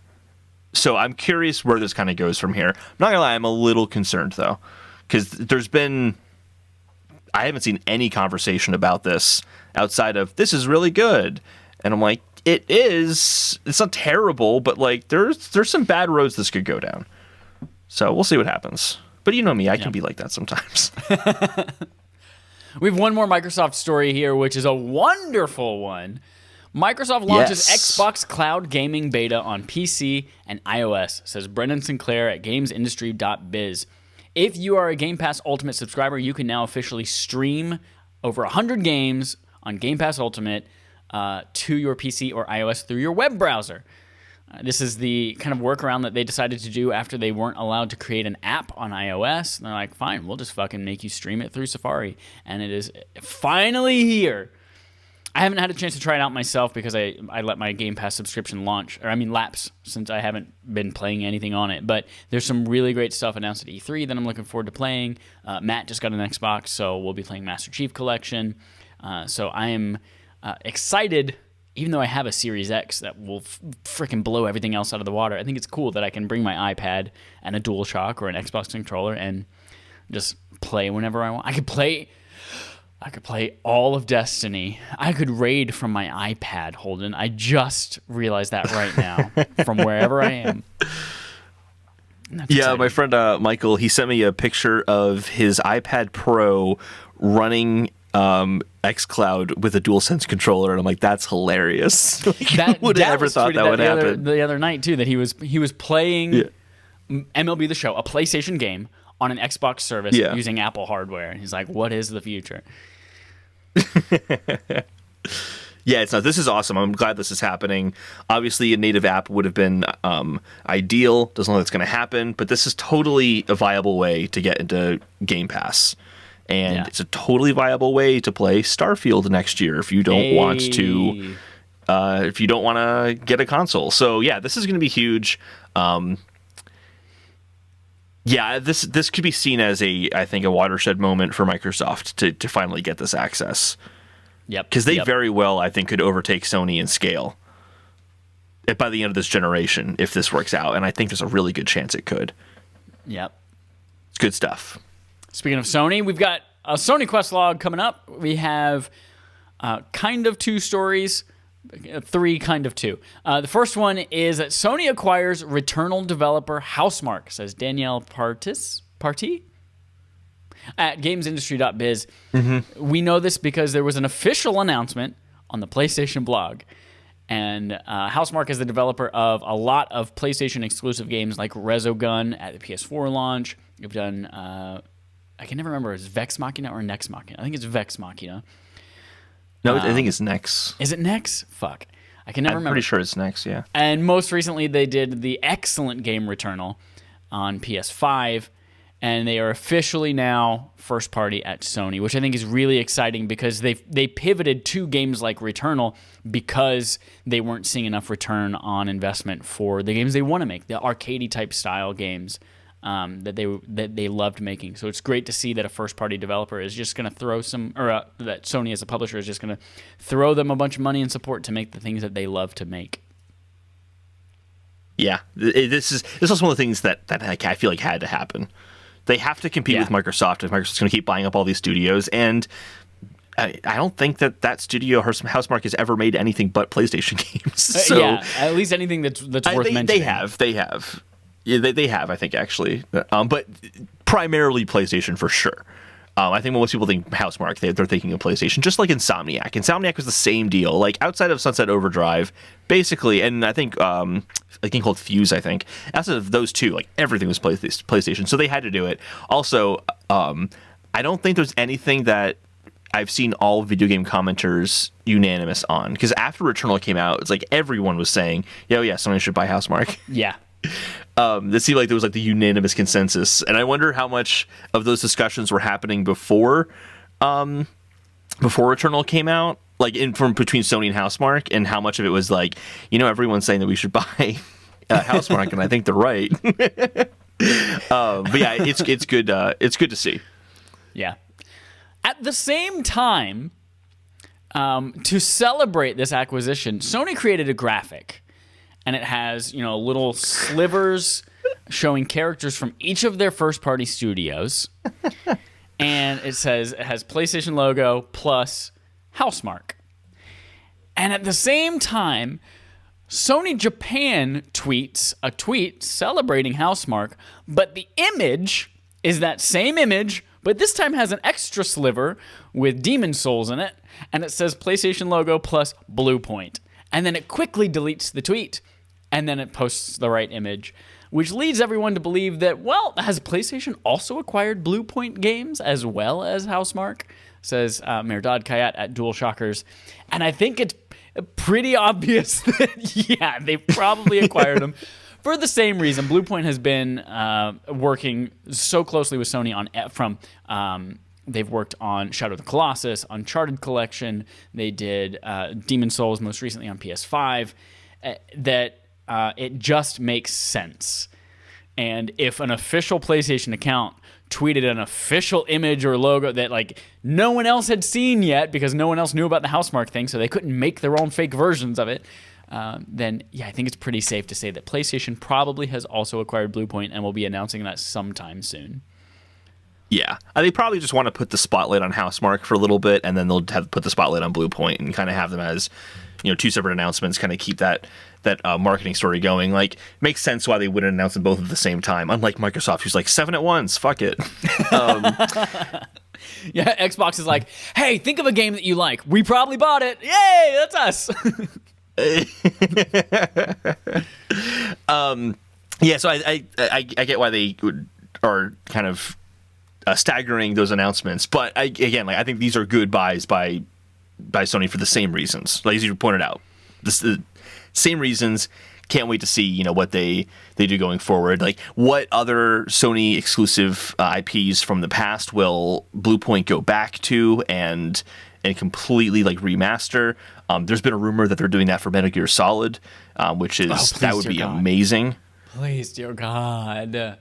So I'm curious where this kind of goes from here. I'm not going to lie, I'm a little concerned, though, because I haven't seen any conversation about this outside of, this is really good. And I'm like, it is. It's not terrible, but like there's some bad roads this could go down. So we'll see what happens. But you know me, I can be like that sometimes. We have one more Microsoft story here, which is a wonderful one. Microsoft launches Xbox Cloud Gaming Beta on PC and iOS, says Brendan Sinclair at gamesindustry.biz. If you are a Game Pass Ultimate subscriber, you can now officially stream over 100 games on Game Pass Ultimate to your PC or iOS through your web browser. This is the kind of workaround that they decided to do after they weren't allowed to create an app on iOS. And they're like, fine, we'll just fucking make you stream it through Safari. And it is finally here. I haven't had a chance to try it out myself because I let my Game Pass subscription lapse, since I haven't been playing anything on it. But there's some really great stuff announced at E3 that I'm looking forward to playing. Matt just got an Xbox, so we'll be playing Master Chief Collection. So I am excited. Even though I have a Series X that will freaking blow everything else out of the water, I think it's cool that I can bring my iPad and a DualShock or an Xbox controller and just play whenever I want. I could play all of Destiny. I could raid from my iPad, Holden. I just realized that right now from wherever I am. Yeah, my friend Michael, he sent me a picture of his iPad Pro running xCloud with a DualSense controller, and I'm like, that's hilarious. Like, That who would have ever thought that would happen? The other night too, that he was playing MLB The Show, a PlayStation game, on an Xbox service using Apple hardware. And he's like, what is the future? Yeah, this is awesome. I'm glad this is happening. Obviously, a native app would have been ideal. Doesn't look like it's going to happen, but this is totally a viable way to get into Game Pass. And it's a totally viable way to play Starfield next year if you don't want to get a console. So yeah, this is going to be huge. This could be seen as I think a watershed moment for Microsoft to finally get this access. Yep. Because they very well, I think, could overtake Sony in scale by the end of this generation if this works out. And I think there's a really good chance it could. Yep. It's good stuff. Speaking of Sony, we've got a Sony Quest log coming up. We have kind of two stories, three kind of two. The first one is that Sony acquires Returnal developer Housemarque, says Danielle Party at gamesindustry.biz. Mm-hmm. We know this because there was an official announcement on the PlayStation blog. And Housemarque is the developer of a lot of PlayStation exclusive games like Resogun at the PS4 launch. You've done... I can never remember, is Vex Machina or Nex Machina? I think it's Vex Machina. No, I think it's Nex. Is it Nex? Fuck. I can never remember. I'm pretty sure it's Nex, yeah. And most recently, they did the excellent game Returnal on PS5, and they are officially now first party at Sony, which I think is really exciting because they pivoted to games like Returnal because they weren't seeing enough return on investment for the games they want to make, the arcadey type style games. That they loved making. So it's great to see that a first-party developer is just going to throw that Sony as a publisher is just going to throw them a bunch of money and support to make the things that they love to make. Yeah, this is one of the things that I feel like had to happen. They have to compete with Microsoft if Microsoft's going to keep buying up all these studios, and I don't think that studio, Housemarque, has ever made anything but PlayStation games. So at least anything that's worth mentioning. They have. Yeah, they have, I think, actually. But primarily PlayStation for sure. I think when most people think Housemarque, they're thinking of PlayStation, just like Insomniac. Insomniac was the same deal. Like, outside of Sunset Overdrive, basically, and I think a game called Fuse, I think, outside of those two, like, everything was PlayStation, so they had to do it. Also, I don't think there's anything that I've seen all video game commenters unanimous on. Because after Returnal came out, it's like everyone was saying, Sony should buy Housemarque. Yeah. It seemed like there was like the unanimous consensus, and I wonder how much of those discussions were happening before Returnal came out, like from between Sony and Housemarque, and how much of it was like, everyone's saying that we should buy Housemarque, and I think they're right. But yeah, it's good. It's good to see. Yeah. At the same time, to celebrate this acquisition, Sony created a graphic. And it has, little slivers showing characters from each of their first-party studios. And it has PlayStation logo plus Housemarque. And at the same time, Sony Japan tweets a tweet celebrating Housemarque, but the image is that same image, but this time has an extra sliver with Demon Souls in it, and it says PlayStation logo plus BluePoint. And then it quickly deletes the tweet. And then it posts the right image, which leads everyone to believe that, has PlayStation also acquired BluePoint games as well as Housemarque? Says Mehrdad Kayat at DualShockers. And I think it's pretty obvious that, they probably acquired them for the same reason. BluePoint has been working so closely with Sony they've worked on Shadow of the Colossus, Uncharted Collection. They did Demon Souls most recently on PS5. That it just makes sense. And if an official PlayStation account tweeted an official image or logo that no one else had seen yet because no one else knew about the Housemarque thing, so they couldn't make their own fake versions of it, then I think it's pretty safe to say that PlayStation probably has also acquired BluePoint and will be announcing that sometime soon. Yeah, they probably just want to put the spotlight on Housemarque for a little bit, and then they'll put the spotlight on BluePoint and kind of have them as two separate announcements, kind of keep that marketing story going. Like, makes sense why they wouldn't announce them both at the same time, unlike Microsoft, who's like 7 at once, fuck it. Yeah, Xbox is like, hey, think of a game that you like. We probably bought it. Yay, that's us. Yeah, so I get why they are kind of staggering those announcements, but I think these are good buys by Sony for the same reasons, like as you pointed out, the same reasons. Can't wait to see what they do going forward. Like, what other Sony exclusive IPs from the past will BluePoint go back to and completely like remaster? There's been a rumor that they're doing that for Metal Gear Solid, which is that would be amazing. Please, dear God.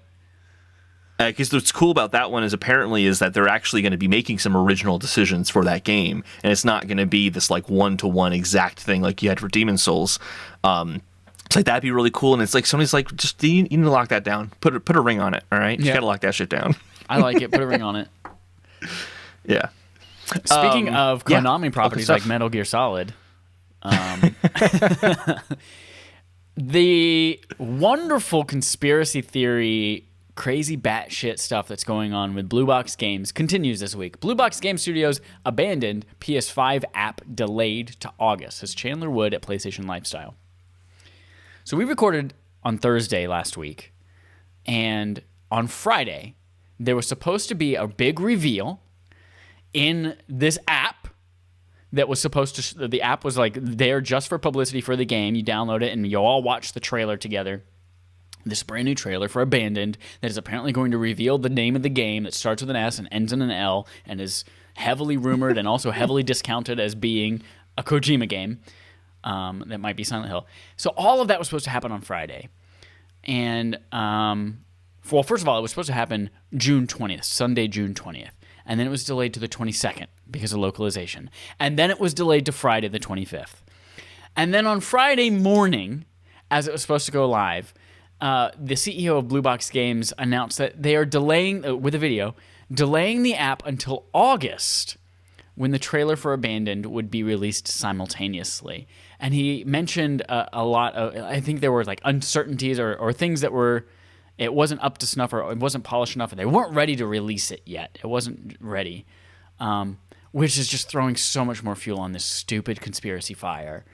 Because what's cool about that one is that they're actually going to be making some original decisions for that game, and it's not going to be this like one-to-one exact thing like you had for Demon's Souls. It's like that'd be really cool, and it's like Sony's like, just you need to lock that down. Put a ring on it, all right? You gotta lock that shit down. I like it. Put a ring on it. Yeah. Speaking of Konami properties like Metal Gear Solid, the wonderful conspiracy theory, crazy batshit stuff that's going on with Blue Box Games continues this week. Blue Box Game Studios abandoned PS5 app delayed to August, says Chandler Wood at PlayStation Lifestyle. So we recorded on Thursday last week, and on Friday, there was supposed to be a big reveal in this app that was supposed to... The app was like there just for publicity for the game. You download it, and you all watch the trailer together. This brand new trailer for Abandoned that is apparently going to reveal the name of the game that starts with an S and ends in an L and is heavily rumored and also heavily discounted as being a Kojima game. That might be Silent Hill. So all of that was supposed to happen on Friday. And, first of all, it was supposed to happen June 20th, Sunday, June 20th. And then it was delayed to the 22nd because of localization. And then it was delayed to Friday, the 25th. And then on Friday morning, as it was supposed to go live, the CEO of Blue Box Games announced that they are delaying, with a video, delaying the app until August, when the trailer for Abandoned would be released simultaneously. And he mentioned a lot of, I think there were like uncertainties or things that were, it wasn't up to snuff or it wasn't polished enough, and they weren't ready to release it yet. It wasn't ready, which is just throwing so much more fuel on this stupid conspiracy fire.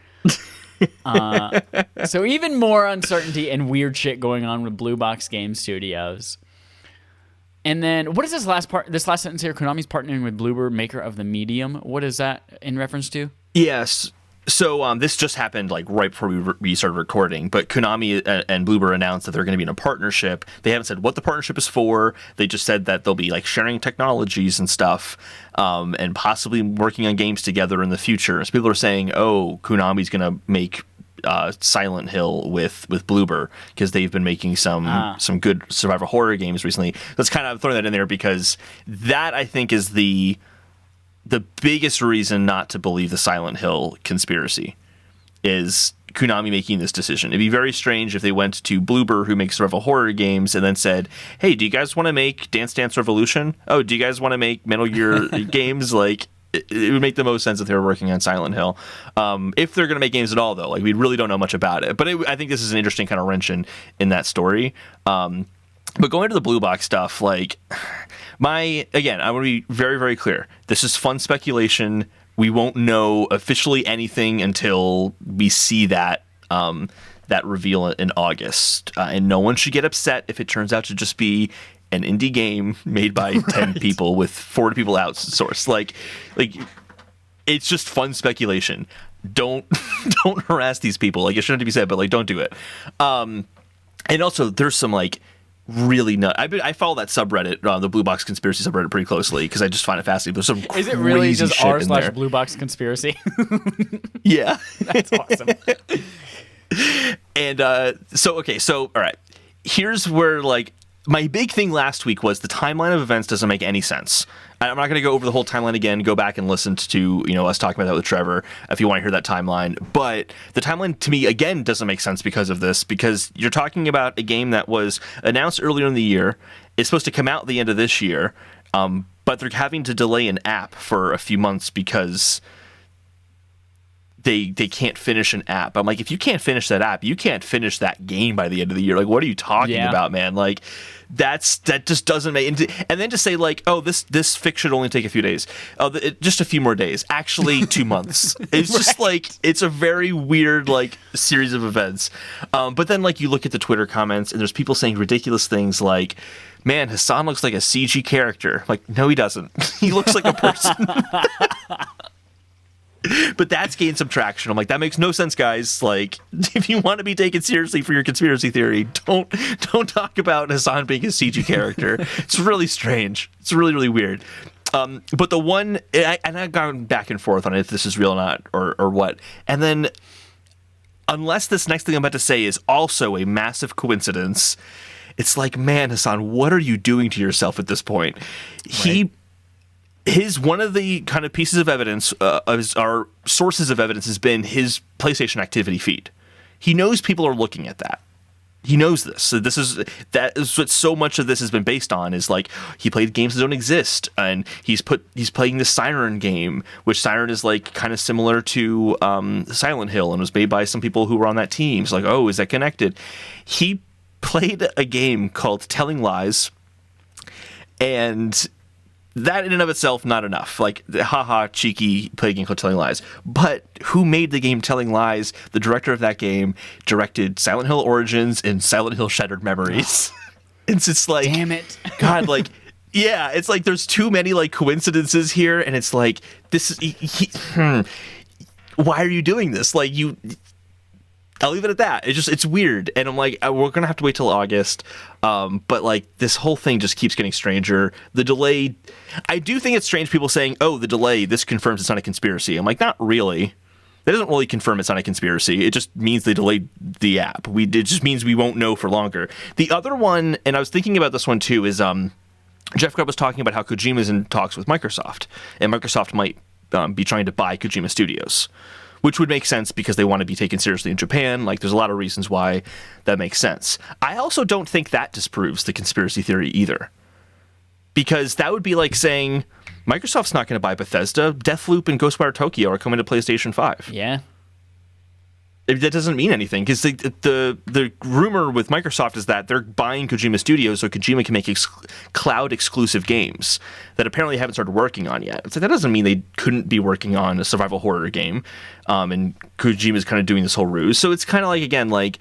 So even more uncertainty and weird shit going on with Blue Box Game Studios. And then, what is this last part? This last sentence here: Konami's partnering with Bloober, maker of the Medium. What is that in reference to? Yes. So this just happened like right before we started recording. But Konami and Bloober announced that they're going to be in a partnership. They haven't said what the partnership is for. They just said that they'll be like sharing technologies and stuff, and possibly working on games together in the future. So people are saying, "Oh, Konami's going to make Silent Hill with Bloober because they've been making some good survival horror games recently." Let's kind of throw that in there because that, I think, is the biggest reason not to believe the Silent Hill conspiracy is Konami making this decision. It'd be very strange if they went to Bloober, who makes survival horror games, and then said, "Hey, do you guys want to make Dance Dance Revolution? Oh, do you guys want to make Metal Gear games?" Like, it would make the most sense if they were working on Silent Hill. If they're going to make games at all, though, like we really don't know much about it. But I think this is an interesting kind of wrench in that story. But going to the Blue Box stuff, like I want to be very, very clear. This is fun speculation. We won't know officially anything until we see that reveal in August. And no one should get upset if it turns out to just be an indie game made by 10 people with 40 people outsourced. Like it's just fun speculation. Don't harass these people. Like, it shouldn't be said, but like, don't do it. And also, there's some like really I follow that subreddit, the Blue Box Conspiracy subreddit, pretty closely because I just find it fascinating. There's some Is it really crazy just shit in there. r/Blue Box Conspiracy? Yeah, that's awesome. And so all right. Here's where like my big thing last week was the timeline of events doesn't make any sense. I'm not going to go over the whole timeline again. Go back and listen to us talking about that with Trevor if you want to hear that timeline. But the timeline to me again doesn't make sense because of this. Because you're talking about a game that was announced earlier in the year. It's supposed to come out at the end of this year, but they're having to delay an app for a few months because they can't finish an app. I'm like, if you can't finish that app, you can't finish that game by the end of the year. Like, what are you talking about, man? Like, that just doesn't make. And then to say like, oh, this fix should only take a few days. Oh, just a few more days. Actually, 2 months. It's just like, it's a very weird like series of events. But then like you look at the Twitter comments and there's people saying ridiculous things like, man, Hassan looks like a CG character. Like, no, he doesn't. He looks like a person. But that's gained some traction. I'm like, that makes no sense, guys. Like, if you want to be taken seriously for your conspiracy theory, don't talk about Hassan being a CG character. It's really strange. It's really, really weird. But the one, and I've gone back and forth on if this is real or not, or what. And then, unless this next thing I'm about to say is also a massive coincidence, it's like, man, Hassan, what are you doing to yourself at this point? Right. One of the kind of pieces of evidence, our sources of evidence, has been his PlayStation activity feed. He knows people are looking at that. He knows this. So that is what so much of this has been based on, is like, he played games that don't exist, and he's playing the Siren game, which Siren is like kind of similar to Silent Hill and was made by some people who were on that team. So like, oh, is that connected? He played a game called Telling Lies, and that in and of itself, not enough. Like, haha, cheeky, play a game called Telling Lies. But who made the game Telling Lies? The director of that game directed Silent Hill Origins and Silent Hill Shattered Memories. It's just like, damn it. God, like, yeah, it's like there's too many like coincidences here, and it's like, this is, why are you doing this? Like, I'll leave it at that. It's weird. And I'm like, we're going to have to wait till August. But like, this whole thing just keeps getting stranger. The delay, I do think it's strange people saying, oh, the delay, this confirms it's not a conspiracy. I'm like, not really. That doesn't really confirm it's not a conspiracy. It just means they delayed the app. It just means we won't know for longer. The other one, and I was thinking about this one too, is Jeff Grubb was talking about how Kojima's in talks with Microsoft. And Microsoft might be trying to buy Kojima Studios, which would make sense because they want to be taken seriously in Japan. Like, there's a lot of reasons why that makes sense. I also don't think that disproves the conspiracy theory either, because that would be like saying Microsoft's not going to buy Bethesda. Deathloop and Ghostwire Tokyo are coming to PlayStation 5. Yeah. That doesn't mean anything, because the rumor with Microsoft is that they're buying Kojima Studios so Kojima can make cloud exclusive games that apparently haven't started working on yet. So that doesn't mean they couldn't be working on a survival horror game, and Kojima's kind of doing this whole ruse. So it's kind of like, again, like,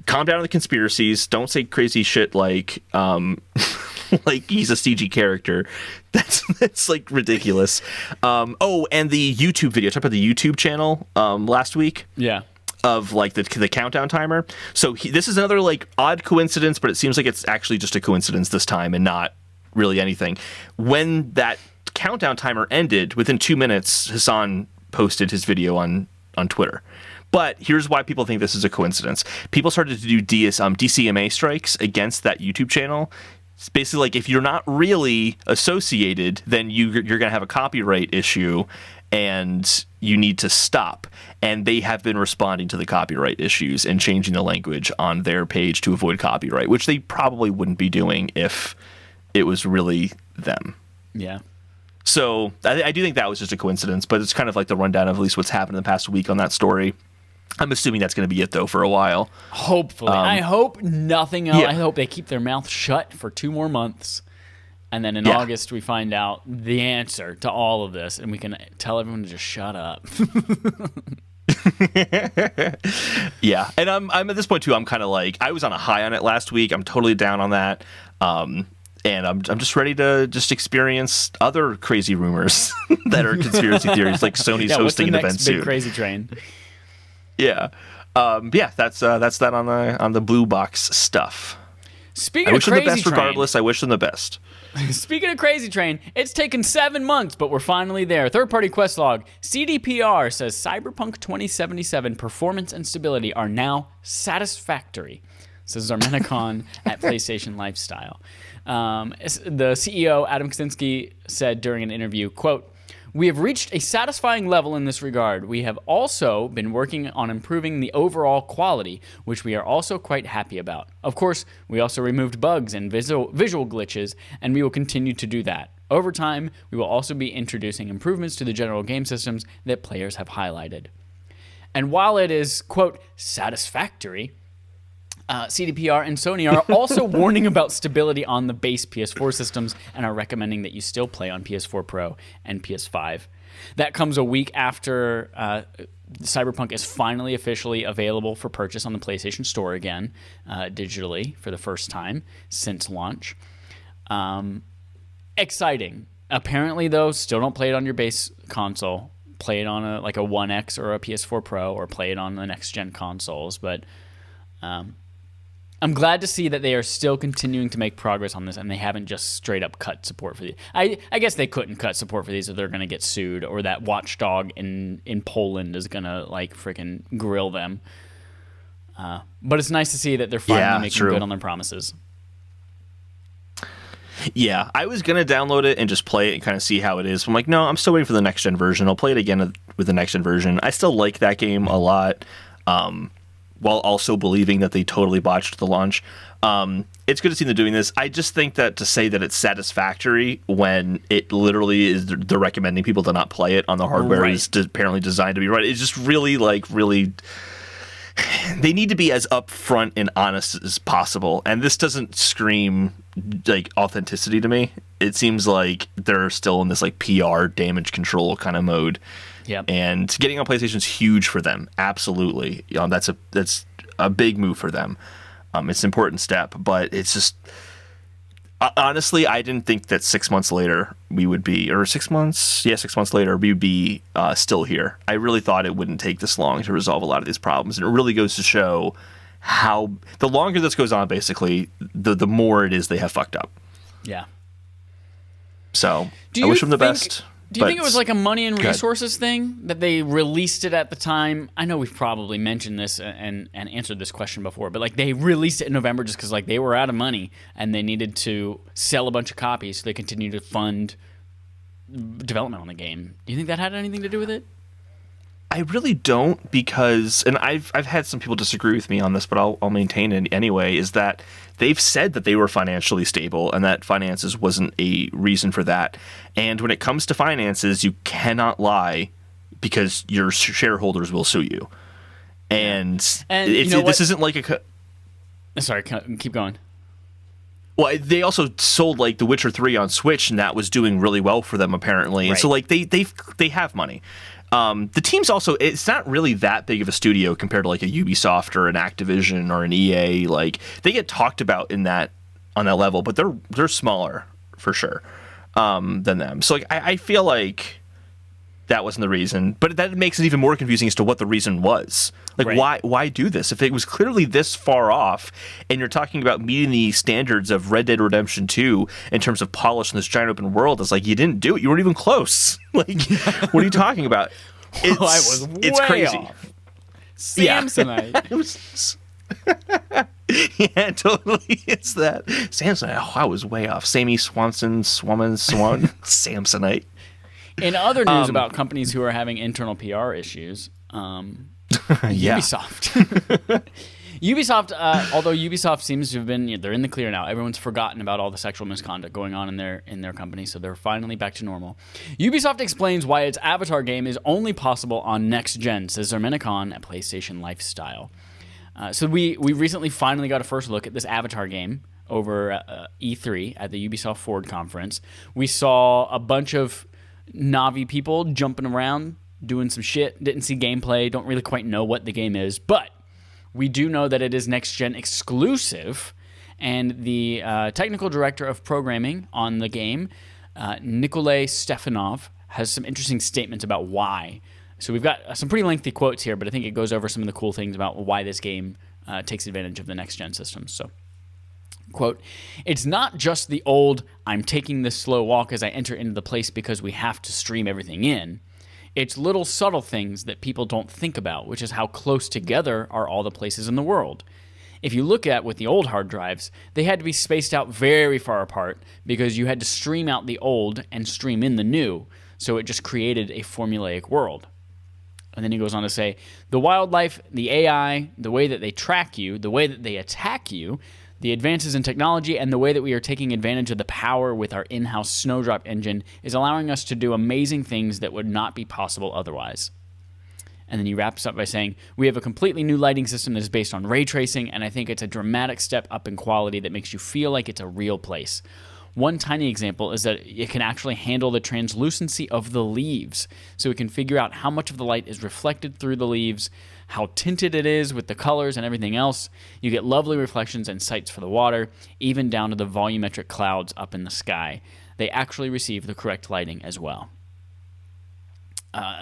calm down on the conspiracies. Don't say crazy shit like like he's a CG character. That's like ridiculous. Oh, and the YouTube video. I talked about the YouTube channel last week. Yeah. Of like the countdown timer. So this is another like odd coincidence, but it seems like it's actually just a coincidence this time and not really anything. When that countdown timer ended, within 2 minutes, Hassan posted his video on Twitter. But here's why people think this is a coincidence. People started to do DCMA strikes against that YouTube channel. It's basically like, if you're not really associated, then you're going to have a copyright issue and you need to stop. And they have been responding to the copyright issues and changing the language on their page to avoid copyright, which they probably wouldn't be doing if it was really them. Yeah. So I do think that was just a coincidence, but it's kind of like the rundown of at least what's happened in the past week on that story. I'm assuming that's going to be it, though, for a while. Hopefully. I hope nothing else. Yeah. I hope they keep their mouth shut for 2 more months. And then in August, we find out the answer to all of this, and we can tell everyone to just shut up. Yeah. And I'm at this point, too, I'm kind of like, I was on a high on it last week. I'm totally down on that. And I'm just ready to just experience other crazy rumors that are conspiracy theories, like Sony's hosting an event soon. Big crazy train. Yeah. That's that on the Blue Box stuff. Speaking I wish of them the crazy best regardless. I wish them the best. Speaking of Crazy Train, it's taken 7 months, but we're finally there. Third-party quest log. CDPR says Cyberpunk 2077 performance and stability are now satisfactory, says Zarmenicon at PlayStation Lifestyle. The CEO, Adam Kaczynski, said during an interview, quote, "We have reached a satisfying level in this regard. We have also been working on improving the overall quality, which we are also quite happy about. Of course, we also removed bugs and visual glitches, and we will continue to do that. Over time, we will also be introducing improvements to the general game systems that players have highlighted." And while it is, quote, satisfactory, CDPR and Sony are also warning about stability on the base PS4 systems and are recommending that you still play on PS4 Pro and PS5. That comes a week after Cyberpunk is finally officially available for purchase on the PlayStation Store again, digitally for the first time since launch. Exciting. Apparently, though, still don't play it on your base console. Play it on a One X or a PS4 Pro, or play it on the next-gen consoles. But I'm glad to see that they are still continuing to make progress on this, and they haven't just straight up cut support for these. I guess they couldn't cut support for these, or they're going to get sued, or that watchdog in Poland is going to freaking grill them. But it's nice to see that they're finally making good on their promises. Yeah, I was going to download it and just play it and kind of see how it is. I'm like, no, I'm still waiting for the next-gen version. I'll play it again with the next-gen version. I still like that game a lot. While also believing that they totally botched the launch. It's good to see them doing this. I just think that to say that it's satisfactory when it literally is they're recommending people to not play it on the hardware is apparently designed to be right. It's just really they need to be as upfront and honest as possible. And this doesn't scream authenticity to me. It seems like they're still in this PR damage control kind of mode. Yep. And getting on PlayStation is huge for them. Absolutely. That's a big move for them. It's an important step, but it's just honestly, I didn't think that 6 months later we would be, or 6 months, 6 months later we would be still here. I really thought it wouldn't take this long to resolve a lot of these problems, and it really goes to show how the longer this goes on, basically, the more it is they have fucked up. Yeah. So I wish them the best. Do you think it was a money and resources thing that they released it at the time? I know we've probably mentioned this and answered this question before, but they released it in November just because they were out of money and they needed to sell a bunch of copies, so they continued to fund development on the game. Do you think that had anything to do with it? I really don't, because, and I've had some people disagree with me on this, but I'll maintain it anyway, is that they've said that they were financially stable and that finances wasn't a reason for that. And when it comes to finances, you cannot lie because your shareholders will sue you. And this isn't like a... Sorry, keep going. Well, they also sold The Witcher 3 on Switch, and that was doing really well for them apparently. And so they have money. The team's also, it's not really that big of a studio compared to a Ubisoft or an Activision or an EA. They get talked about on that level, but they're smaller for sure than them. So I feel like that wasn't the reason, but that makes it even more confusing as to what the reason was. Why do this? If it was clearly this far off, and you're talking about meeting the standards of Red Dead Redemption 2 in terms of polish in this giant open world, it's you didn't do it. You weren't even close. What are you talking about? It's crazy. Off. Samsonite. Yeah, totally. It's that. Samsonite. I was way off. Sammy Swanson, Samsonite. In other news about companies who are having internal PR issues, Ubisoft. Ubisoft, although Ubisoft seems to have been, they're in the clear now. Everyone's forgotten about all the sexual misconduct going on in their company, so they're finally back to normal. Ubisoft explains why its Avatar game is only possible on next gen, says Zerminicon at PlayStation Lifestyle. So we recently finally got a first look at this Avatar game over E3 at the Ubisoft Forward conference. We saw a bunch of Navi people jumping around, doing some shit. Didn't see gameplay. Don't really quite know what the game is, but we do know that it is next-gen exclusive, and the technical director of programming on the game, Nikolay Stefanov, has some interesting statements about why. So we've got some pretty lengthy quotes here, but I think it goes over some of the cool things about why this game takes advantage of the next-gen systems. So, quote, "It's not just the old, I'm taking this slow walk as I enter into the place because we have to stream everything in. It's little subtle things that people don't think about, which is how close together are all the places in the world. If you look at with the old hard drives, they had to be spaced out very far apart because you had to stream out the old and stream in the new, so it just created a formulaic world." And then he goes on to say, "The wildlife, the AI, the way that they track you, the way that they attack you, the advances in technology, and the way that we are taking advantage of the power with our in-house Snowdrop engine is allowing us to do amazing things that would not be possible otherwise." And then he wraps up by saying, "We have a completely new lighting system that is based on ray tracing, and I think it's a dramatic step up in quality that makes you feel like it's a real place." One tiny example is that it can actually handle the translucency of the leaves. So it can figure out how much of the light is reflected through the leaves, how tinted it is with the colors and everything else. You get lovely reflections and sights for the water, even down to the volumetric clouds up in the sky. They actually receive the correct lighting as well.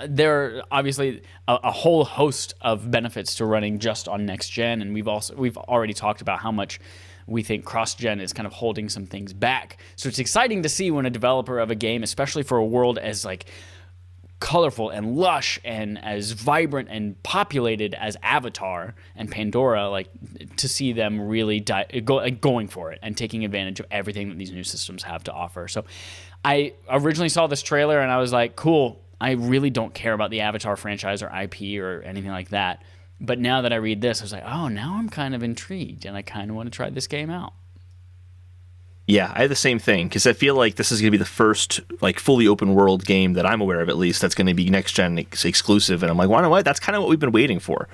There are obviously a whole host of benefits to running just on next gen, and we've already talked about how much we think cross-gen is kind of holding some things back. So it's exciting to see when a developer of a game, especially for a world as like colorful and lush and as vibrant and populated as Avatar and Pandora, like to see them really going for it and taking advantage of everything that these new systems have to offer. So I originally saw this trailer and I was like, cool, I really don't care about the Avatar franchise or IP or anything like that. But now that I read this, I was like, oh, now I'm kind of intrigued, and I kind of want to try this game out. Yeah, I have the same thing, because I feel like this is going to be the first like fully open world game that I'm aware of, at least, that's going to be next gen exclusive. And I'm like, why? That's kind of what we've been waiting for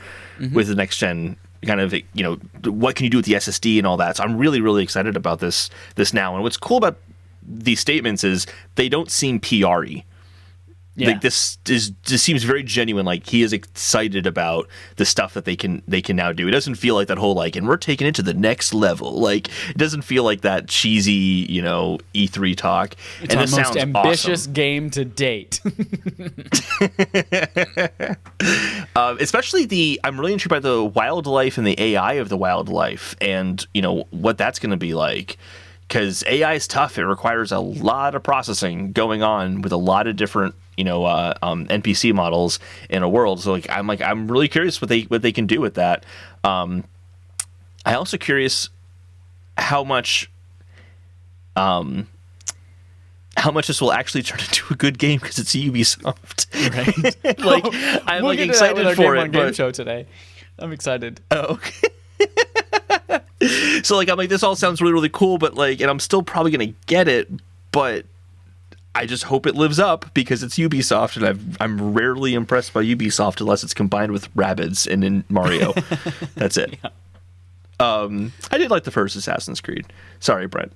with the next gen. Kind of, what can you do with the SSD and all that? So I'm really, really excited about this now. And what's cool about these statements is they don't seem PR-y. Yeah. Like this seems very genuine. Like he is excited about the stuff that they can now do. It doesn't feel like that whole like, and we're taking it to the next level. Like it doesn't feel like that cheesy, E3 talk. It's our most ambitious game to date. Especially I'm really intrigued by the wildlife and the AI of the wildlife, and what that's going to be like. Because AI is tough. It requires a lot of processing going on with a lot of different, NPC models in a world. So I'm really curious what they can do with that. I'm also curious how much this will actually turn into a good game because it's Ubisoft. Right. I'm we'll excited for it. Game show today. I'm excited. Oh, okay. So I'm like, this all sounds really, really cool, but and I'm still probably gonna get it, but I just hope it lives up because it's Ubisoft, and I'm rarely impressed by Ubisoft unless it's combined with Rabbids and in Mario. That's it. Yeah. I did like the first Assassin's Creed. Sorry, Brent.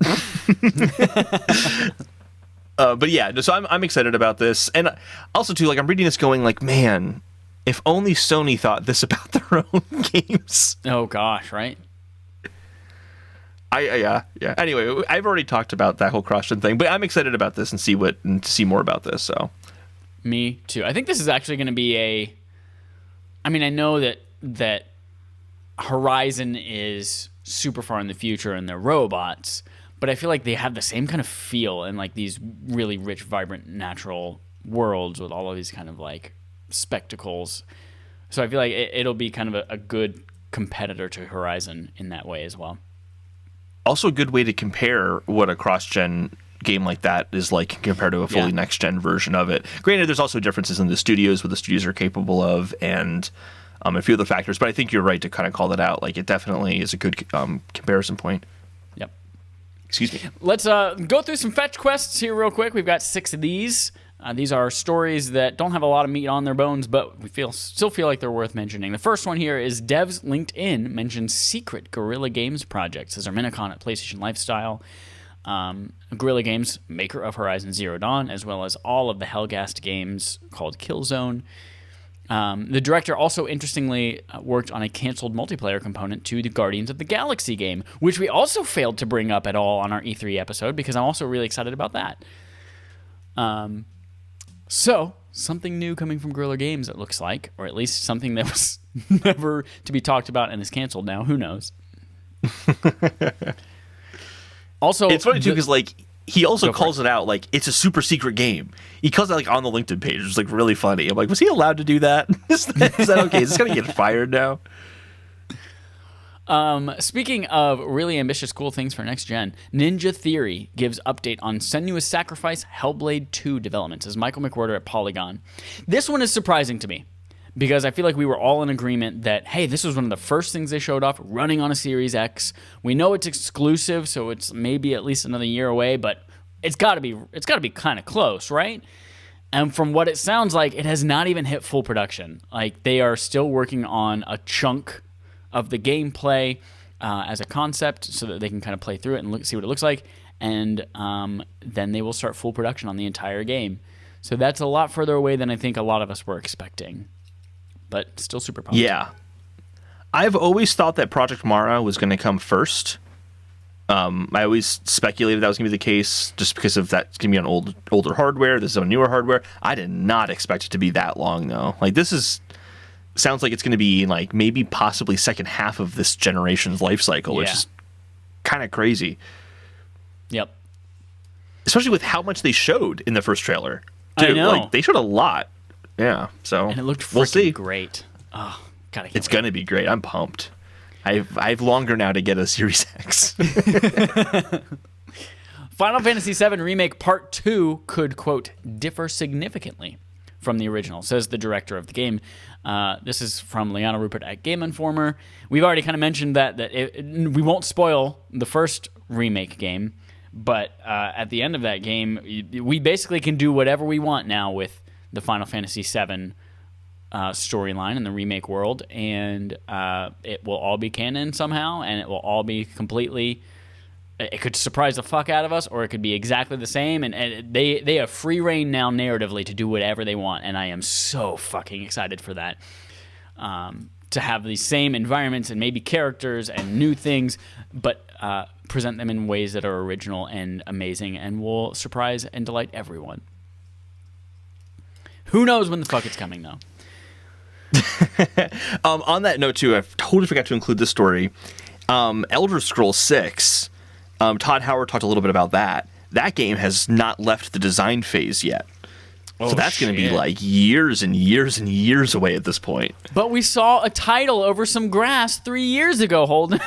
But yeah, so I'm excited about this, and also too, I'm reading this going man, if only Sony thought this about their own games. Oh gosh, right? Yeah. Anyway, I've already talked about that whole cross-gen thing, but I'm excited about this and to see more about this. So, me too. I think this is actually going to be I know that Horizon is super far in the future and they're robots, but I feel like they have the same kind of feel and these really rich, vibrant, natural worlds with all of these kind of spectacles. So I feel like it'll be kind of a good competitor to Horizon in that way as well. Also a good way to compare what a cross-gen game like that is like compared to a fully next-gen version of it. Granted, there's also differences in the studios, what the studios are capable of, and a few other factors, but I think you're right to kind of call that out. It definitely is a good comparison point. Yep. Excuse me. Let's go through some fetch quests here real quick. We've got 6 of these. These are stories that don't have a lot of meat on their bones, but we still feel like they're worth mentioning. The first one here is Devs LinkedIn mentions secret Guerrilla Games projects as our Minicon at PlayStation Lifestyle. Guerrilla Games, maker of Horizon Zero Dawn, as well as all of the Hellgast games called Killzone. The director also, interestingly, worked on a canceled multiplayer component to the Guardians of the Galaxy game, which we also failed to bring up at all on our E3 episode, because I'm also really excited about that. So, something new coming from Guerrilla Games, it looks like, or at least something that was never to be talked about and is canceled now. Who knows? Also, it's funny, too, because, he also calls it out, it's a super secret game. He calls it, on the LinkedIn page, which is, really funny. I'm like, was he allowed to do that? Is that okay? Is this going to get fired now? Speaking of really ambitious, cool things for next gen, Ninja Theory gives update on Senua's Sacrifice Hellblade 2 developments as Michael McWhorter at Polygon. This one is surprising to me because I feel like we were all in agreement that, hey, this was one of the first things they showed off running on a Series X. We know it's exclusive, so it's maybe at least another year away, but it's got to be kind of close, right? And from what it sounds like, it has not even hit full production. Like, they are still working on a chunk of the gameplay as a concept so that they can kind of play through it and see what it looks like. And then they will start full production on the entire game. So that's a lot further away than I think a lot of us were expecting. But still super pumped. Yeah. I've always thought that Project Mara was going to come first. I always speculated that was going to be the case just because of that. It's going to be on older hardware. This is on newer hardware. I did not expect it to be that long, though. Like, sounds like it's going to be like maybe possibly second half of this generation's life cycle, which is kind of crazy. Yep. Especially with how much they showed in the first trailer. I know. Like, they showed a lot. Yeah. So and it looked we'll see. Great. Oh, God, it's going to be great. I'm pumped. I've longer now to get a Series X. Final Fantasy VII Remake Part 2 could, quote, differ significantly from the original, says the director of the game. This is from Liana Rupert at Game Informer. We've already kind of mentioned that we won't spoil the first remake game, but at the end of that game, we basically can do whatever we want now with the Final Fantasy VII storyline in the remake world, and it will all be canon somehow, and it will all be completely... It could surprise the fuck out of us, or it could be exactly the same, and they have free reign now narratively to do whatever they want, and I am so fucking excited for that. To have these same environments and maybe characters and new things, but present them in ways that are original and amazing and will surprise and delight everyone. Who knows when the fuck it's coming, though? On that note, too, I totally forgot to include this story. Elder Scrolls 6, Todd Howard talked a little bit about that. That game has not left the design phase yet. So that's going to be like years and years and years away at this point. But we saw a title over some grass 3 years ago, Holden.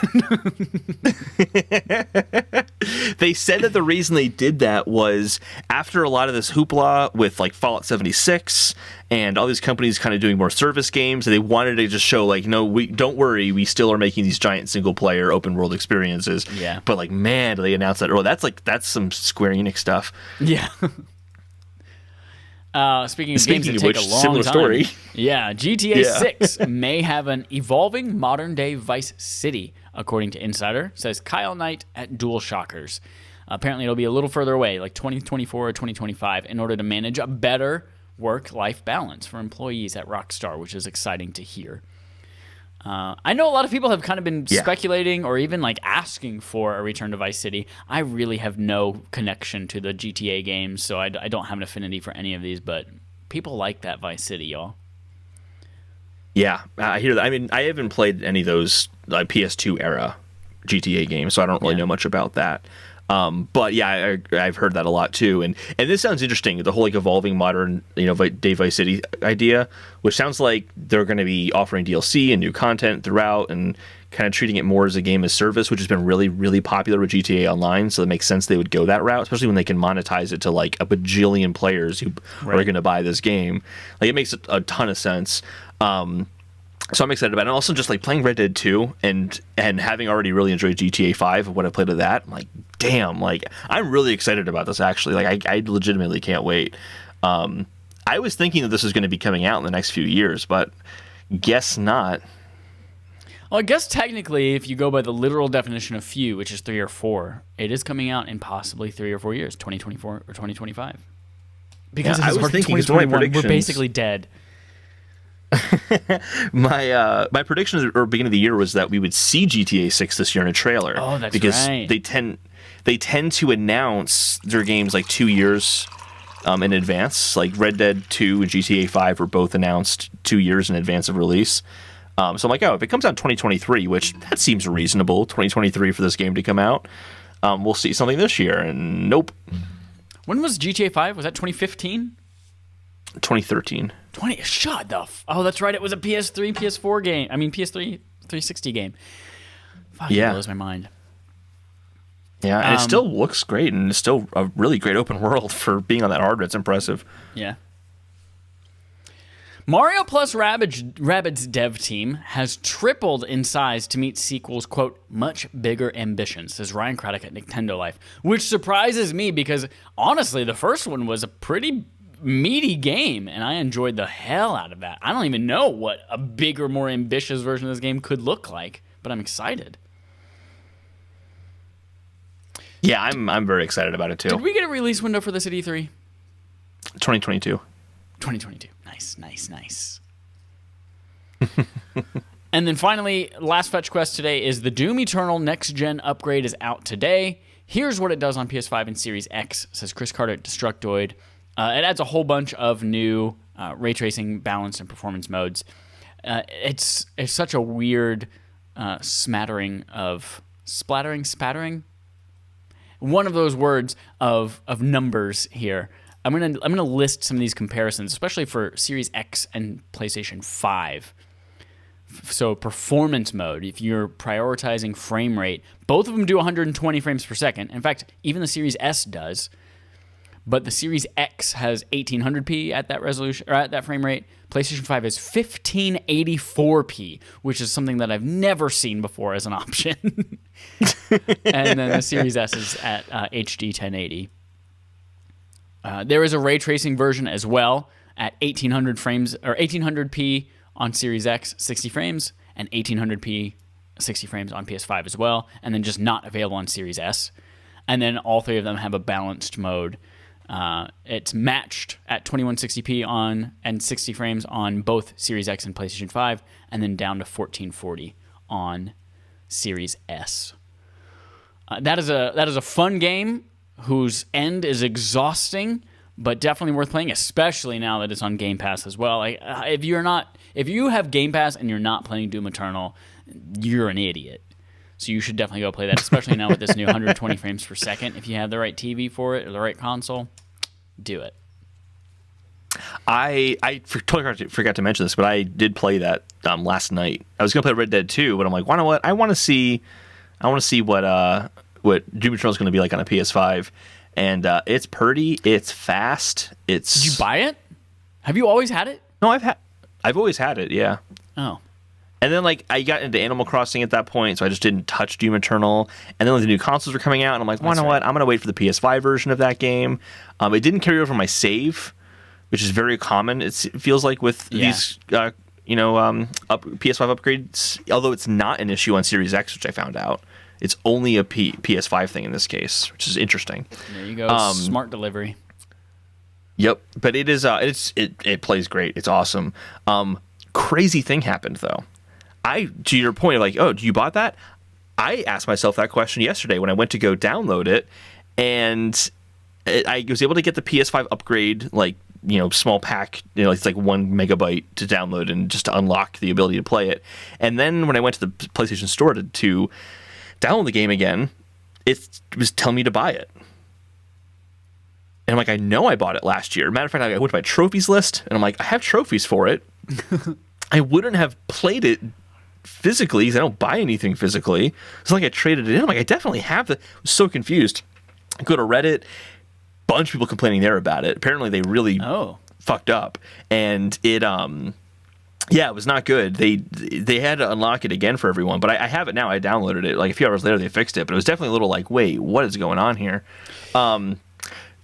They said that the reason they did that was after a lot of this hoopla with like Fallout 76 and all these companies kind of doing more service games, they wanted to just show like, no, don't worry, we still are making these giant single player open world experiences. Yeah. But like, man, they announced that. Oh, that's some Square Enix stuff. Yeah. Speaking of games that take a long similar time, story. Yeah, GTA 6 may have an evolving modern-day Vice City, according to Insider, says Kyle Knight at DualShockers. Apparently, it'll be a little further away, like 2024 or 2025, in order to manage a better work-life balance for employees at Rockstar, which is exciting to hear. I know a lot of people have kind of been speculating or even like asking for a return to Vice City. I really have no connection to the GTA games, so I don't have an affinity for any of these, but people like that Vice City, y'all. Yeah, I hear that. I mean, I haven't played any of those PS2 era GTA games, so I don't really know much about that. But yeah, I've heard that a lot too, and this sounds interesting. The whole like evolving modern, day Vice City idea, which sounds like they're going to be offering DLC and new content throughout, and kind of treating it more as a game as service, which has been really, really popular with GTA Online. So it makes sense they would go that route, especially when they can monetize it to like a bajillion players who are going to buy this game. Like, it makes a ton of sense. So I'm excited about it. And also just like playing Red Dead 2 and having already really enjoyed GTA 5 and what I played of that, I'm like, damn, like I'm really excited about this actually. Like I legitimately can't wait. I was thinking that this was going to be coming out in the next few years, but guess not. Well, I guess technically, if you go by the literal definition of few, which is 3 or 4, it is coming out in possibly 3 or 4 years, 2024 or 2025. Because I was thinking 2021, we're basically dead. My prediction at the beginning of the year was that we would see GTA 6 this year in a trailer. Oh, that's because right. They tend to announce their games like 2 years in advance. Like Red Dead 2 and GTA 5 were both announced 2 years in advance of release. So I'm like, if it comes out in 2023, which that seems reasonable, 2023 for this game to come out, we'll see something this year. And nope. When was GTA 5? Was that 2015? 2013. Shut the oh, that's right. It was a PS3, PS4 game. I mean, PS3 360 game. Fuck, it blows my mind. Yeah, and it still looks great, and it's still a really great open world for being on that hardware. It's impressive. Yeah. Mario plus Rabbids dev team has tripled in size to meet sequel's, quote, much bigger ambitions, says Ryan Craddock at Nintendo Life, which surprises me because, honestly, the first one was a pretty meaty game, and I enjoyed the hell out of that. I don't even know what a bigger, more ambitious version of this game could look like, but I'm excited. Yeah, I'm very excited about it too. Did we get a release window for this at E3? 2022. 2022. Nice. And then finally, last fetch quest today is the Doom Eternal Next Gen upgrade is out today. Here's what it does on PS5 and Series X, says Chris Carter at Destructoid. It adds a whole bunch of new ray tracing, balance, and performance modes. It's such a weird spattering. One of those words of numbers here. I'm gonna list some of these comparisons, especially for Series X and PlayStation 5. So performance mode, if you're prioritizing frame rate, both of them do 120 frames per second. In fact, even the Series S does. But the Series X has 1800p at that resolution or at that frame rate. PlayStation 5 is 1584p, which is something that I've never seen before as an option. And then the Series S is at HD 1080. There is a ray tracing version as well at 1800 frames or 1800p on Series X, 60 frames, and 1800p, 60 frames on PS5 as well, and then just not available on Series S. And then all three of them have a balanced mode. It's matched at 2160p on and 60 frames on both Series X and PlayStation 5, and then down to 1440 on Series S. That is a fun game whose end is exhausting, but definitely worth playing, especially now that it's on Game Pass as well. If you have Game Pass and you're not playing Doom Eternal, you're an idiot. So you should definitely go play that, especially now with this new 120 frames per second. If you have the right TV for it or the right console, do it. I totally forgot to mention this, but I did play that last night. I was gonna play Red Dead 2, but I'm like, why not? I want to see what Doom Eternal is going to be like on a PS5, and it's pretty. It's fast. It's. Did you buy it? Have you always had it? No, I've always had it. Yeah. Oh. And then I got into Animal Crossing at that point, so I just didn't touch Doom Eternal. And then the new consoles were coming out, and I'm like, why not? What? I'm going to wait for the PS5 version of that game. It didn't carry over my save, which is very common. It feels like with these PS5 upgrades, although it's not an issue on Series X, which I found out. It's only a PS5 thing in this case, which is interesting. There you go. Smart delivery. Yep, but it is. It plays great. It's awesome. Crazy thing happened though. To your point, like, oh, you bought that? I asked myself that question yesterday when I went to go download it, and I was able to get the PS5 upgrade, small pack, it's like 1 megabyte to download and just to unlock the ability to play it. And then when I went to the PlayStation Store to download the game again, it was telling me to buy it. And I'm like, I know I bought it last year. Matter of fact, I went to my trophies list, and I'm like, I have trophies for it. I wouldn't have played it physically because I don't buy anything physically. It's not like I traded it in. I'm like, I definitely have I was so confused. I go to Reddit, bunch of people complaining there about it. Apparently, they really fucked up, and it it was not good. They had to unlock it again for everyone, but I have it now. I downloaded it. Like a few hours later, they fixed it, but it was definitely a little like, wait, what is going on here?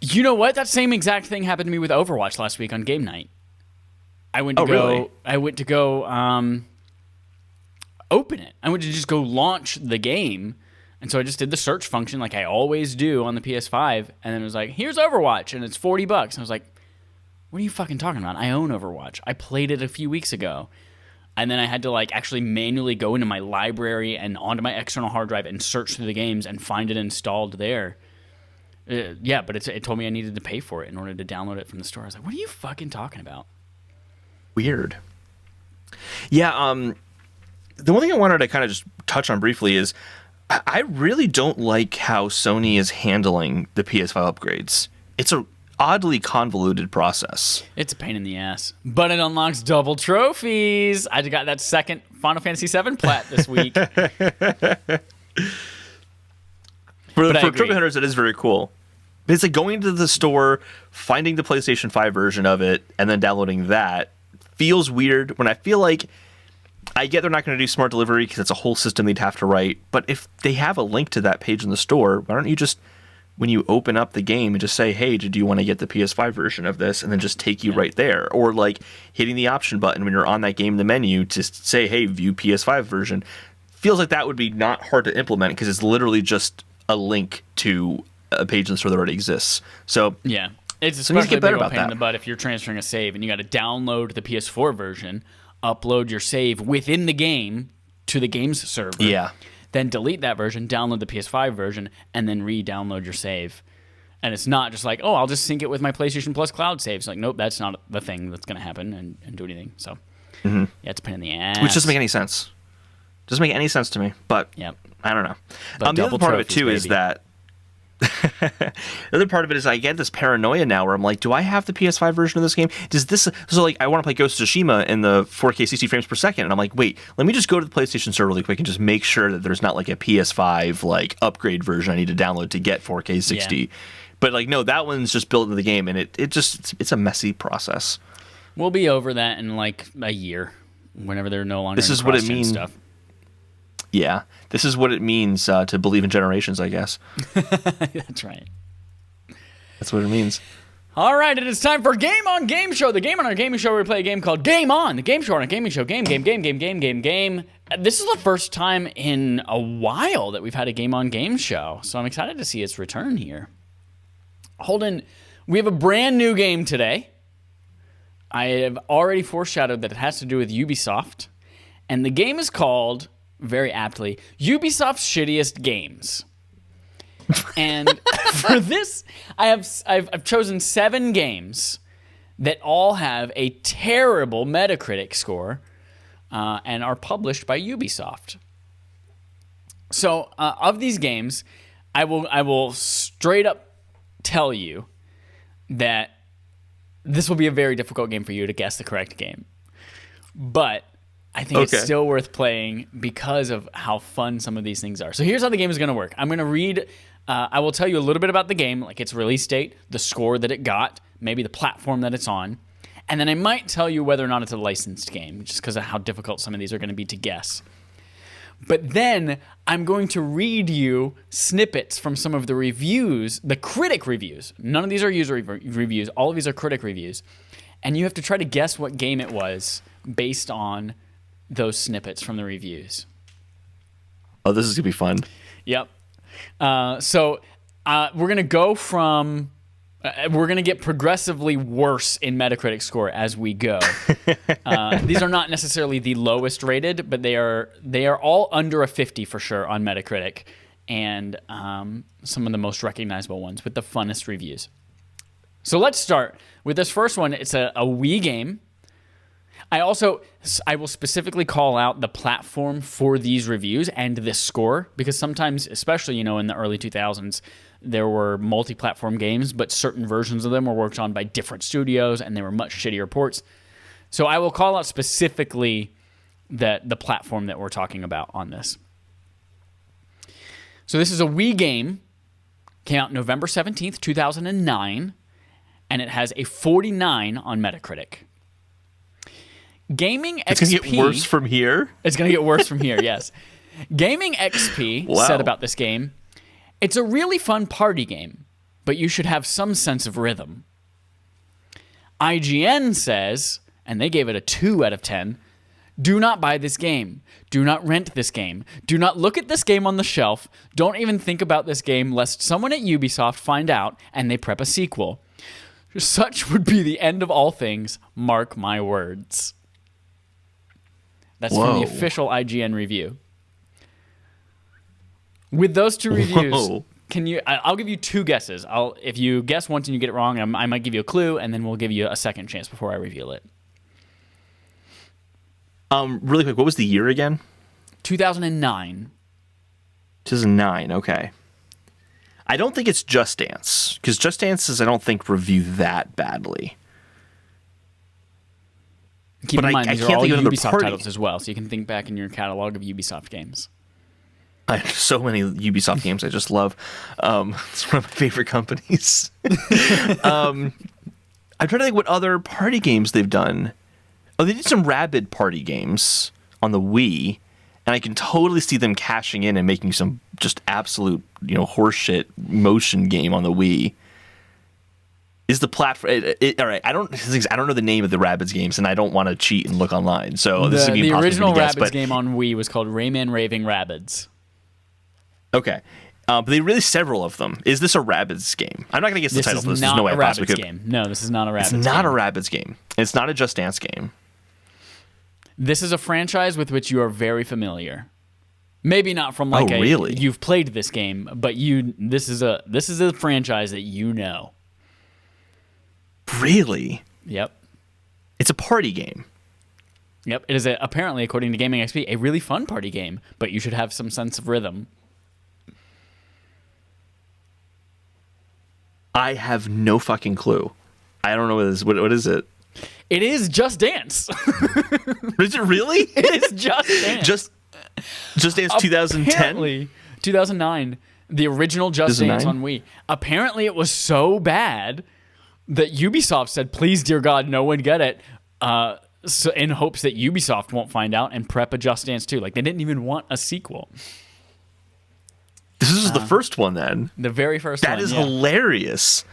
You know what? That same exact thing happened to me with Overwatch last week on game night. I went to go open it. I went to just go launch the game. And so I just did the search function like I always do on the PS5. And then it was like, here's Overwatch. And it's $40. And I was like, what are you fucking talking about? I own Overwatch. I played it a few weeks ago. And then I had to actually manually go into my library and onto my external hard drive and search through the games and find it installed there. But it told me I needed to pay for it in order to download it from the store. I was like, what are you fucking talking about? Weird. Yeah, the one thing I wanted to kind of just touch on briefly is I really don't like how Sony is handling the PS5 upgrades. It's a oddly convoluted process. It's a pain in the ass. But it unlocks double trophies. I got that second Final Fantasy VII plat this week. For trophy hunters, it is very cool. It's like going to the store, finding the PlayStation 5 version of it, and then downloading that feels weird when I feel like I get they're not going to do smart delivery because it's a whole system they'd have to write. But if they have a link to that page in the store, why don't you just when you open up the game and just say, hey, do you want to get the PS5 version of this? And then just take you right there. Or like hitting the option button when you're on that game in the menu to say, hey, view PS5 version. Feels like that would be not hard to implement because it's literally just a link to a page in the store that already exists. So yeah, it's especially a big pain in the butt if you're transferring a save and you got to download the PS4 version, upload your save within the game to the game's server. Yeah. Then delete that version, download the PS5 version, and then re-download your save. And it's not just like, oh, I'll just sync it with my PlayStation Plus cloud saves. Like, nope, that's not the thing that's going to happen and do anything. So, yeah, it's a pain in the ass. Which doesn't make any sense. Doesn't make any sense to me, but I don't know. The other part of it, too, is that the other part of it is I get this paranoia now where I'm like, do I have the PS5 version of this game? Does this so like I want to play Ghost of Tsushima in the 4K 60 frames per second, and I'm like, wait, let me just go to the PlayStation server really quick and just make sure that there's not like a PS5 like upgrade version I need to download to get 4K 60. Yeah. But like no, that one's just built into the game, and it's a messy process. We'll be over that in like a year, whenever they're no longer. This is what it means. Stuff. Yeah, this is what it means to believe in generations, I guess. That's right. That's what it means. All right, it is time for Game On Game Show. The game on our gaming show where we play a game called Game On. The game show on our gaming show. Game. This is the first time in a while that we've had a Game On Game show, so I'm excited to see its return here. Holden, we have a brand new game today. I have already foreshadowed that it has to do with Ubisoft, and the game is called, very aptly, Ubisoft's Shittiest Games. And for this, I've chosen 7 games that all have a terrible Metacritic score and are published by Ubisoft. So of these games, I will straight up tell you that this will be a very difficult game for you to guess the correct game. But I think it's still worth playing because of how fun some of these things are. So here's how the game is going to work. I'm going to read... I will tell you a little bit about the game, like its release date, the score that it got, maybe the platform that it's on, and then I might tell you whether or not it's a licensed game, just because of how difficult some of these are going to be to guess. But then I'm going to read you snippets from some of the reviews, the critic reviews. None of these are user reviews. All of these are critic reviews. And you have to try to guess what game it was based on those snippets from the reviews. Oh, this is going to be fun. Yep. So we're going to go from... we're going to get progressively worse in Metacritic score as we go. These are not necessarily the lowest rated, but they are all under a 50 for sure on Metacritic, and some of the most recognizable ones with the funnest reviews. So let's start with this first one. It's a Wii game. I will specifically call out the platform for these reviews and this score, because sometimes, especially in the early 2000s, there were multi-platform games, but certain versions of them were worked on by different studios, and they were much shittier ports. So I will call out specifically the platform that we're talking about on this. So this is a Wii game, came out November 17th, 2009, and it has a 49 on Metacritic. Gaming XP... It's going to get worse from here? It's going to get worse from here, yes. Gaming XP said about this game, it's a really fun party game, but you should have some sense of rhythm. IGN says, and they gave it a 2 out of 10, do not buy this game. Do not rent this game. Do not look at this game on the shelf. Don't even think about this game lest someone at Ubisoft find out and they prep a sequel. Such would be the end of all things, mark my words. That's from the official IGN review. With those 2 reviews, I'll give you 2 guesses. If you guess once and you get it wrong, I might give you a clue, and then we'll give you a second chance before I reveal it. Really quick, what was the year again? 2009. 2009, okay. I don't think it's Just Dance, because Just Dance's I don't think review that badly. Keep in mind, these are all Ubisoft titles as well, so you can think back in your catalog of Ubisoft games. I have so many Ubisoft games I just love. It's one of my favorite companies. I'm trying to think what other party games they've done. Oh, they did some Rabid party games on the Wii, and I can totally see them cashing in and making some just absolute, horseshit motion game on the Wii. Is the platform all right? I don't know the name of the Rabbids games, and I don't want to cheat and look online. So this is gonna be the original to guess, Rabbids game on Wii was called Rayman Raving Rabbids. Okay, but they released several of them. Is this a Rabbids game? I'm not gonna guess the title. This is There's no way I possibly could. Game. No, this is not a Rabbids. It's not a Rabbids game. It's not a Just Dance game. This is a franchise with which you are very familiar. Maybe not from really? You've played this game, but this is a franchise that you know. Really? Yep. It's a party game. Yep. It is apparently, according to Gaming XP, a really fun party game, but you should have some sense of rhythm. I have no fucking clue. I don't know what it is. What is it? It is Just Dance. Is it really? It is Just Dance. Just Dance 2010? 2009. The original Just Dance on Wii. Apparently it was so bad that Ubisoft said, please, dear God, no one get it, so in hopes that Ubisoft won't find out and prep a Just Dance 2. Like, they didn't even want a sequel. This is the first one, then? The very first one, That is hilarious.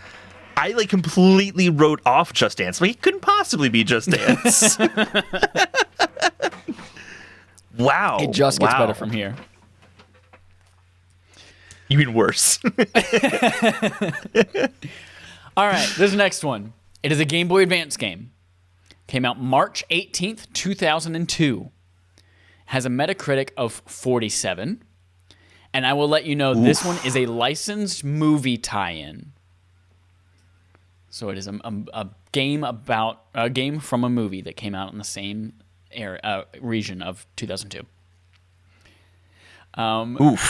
I, completely wrote off Just Dance. It couldn't possibly be Just Dance. Wow. It just gets better from here. You mean worse? All right, this next one. It is a Game Boy Advance game. Came out March 18th, 2002. Has a Metacritic of 47. And I will let you know this one is a licensed movie tie-in. So it is a game from a movie that came out in the same region of 2002.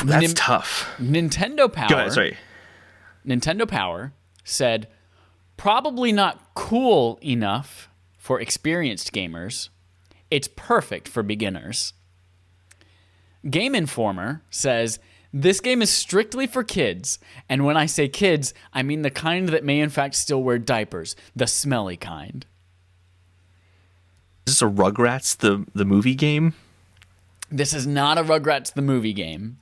That's tough. Nintendo Power. Go ahead, sorry. Nintendo Power said, probably not cool enough for experienced gamers. It's perfect for beginners. Game Informer says, this game is strictly for kids. And when I say kids, I mean the kind that may in fact still wear diapers. The smelly kind. Is this a Rugrats, the movie game? This is not a Rugrats the movie game.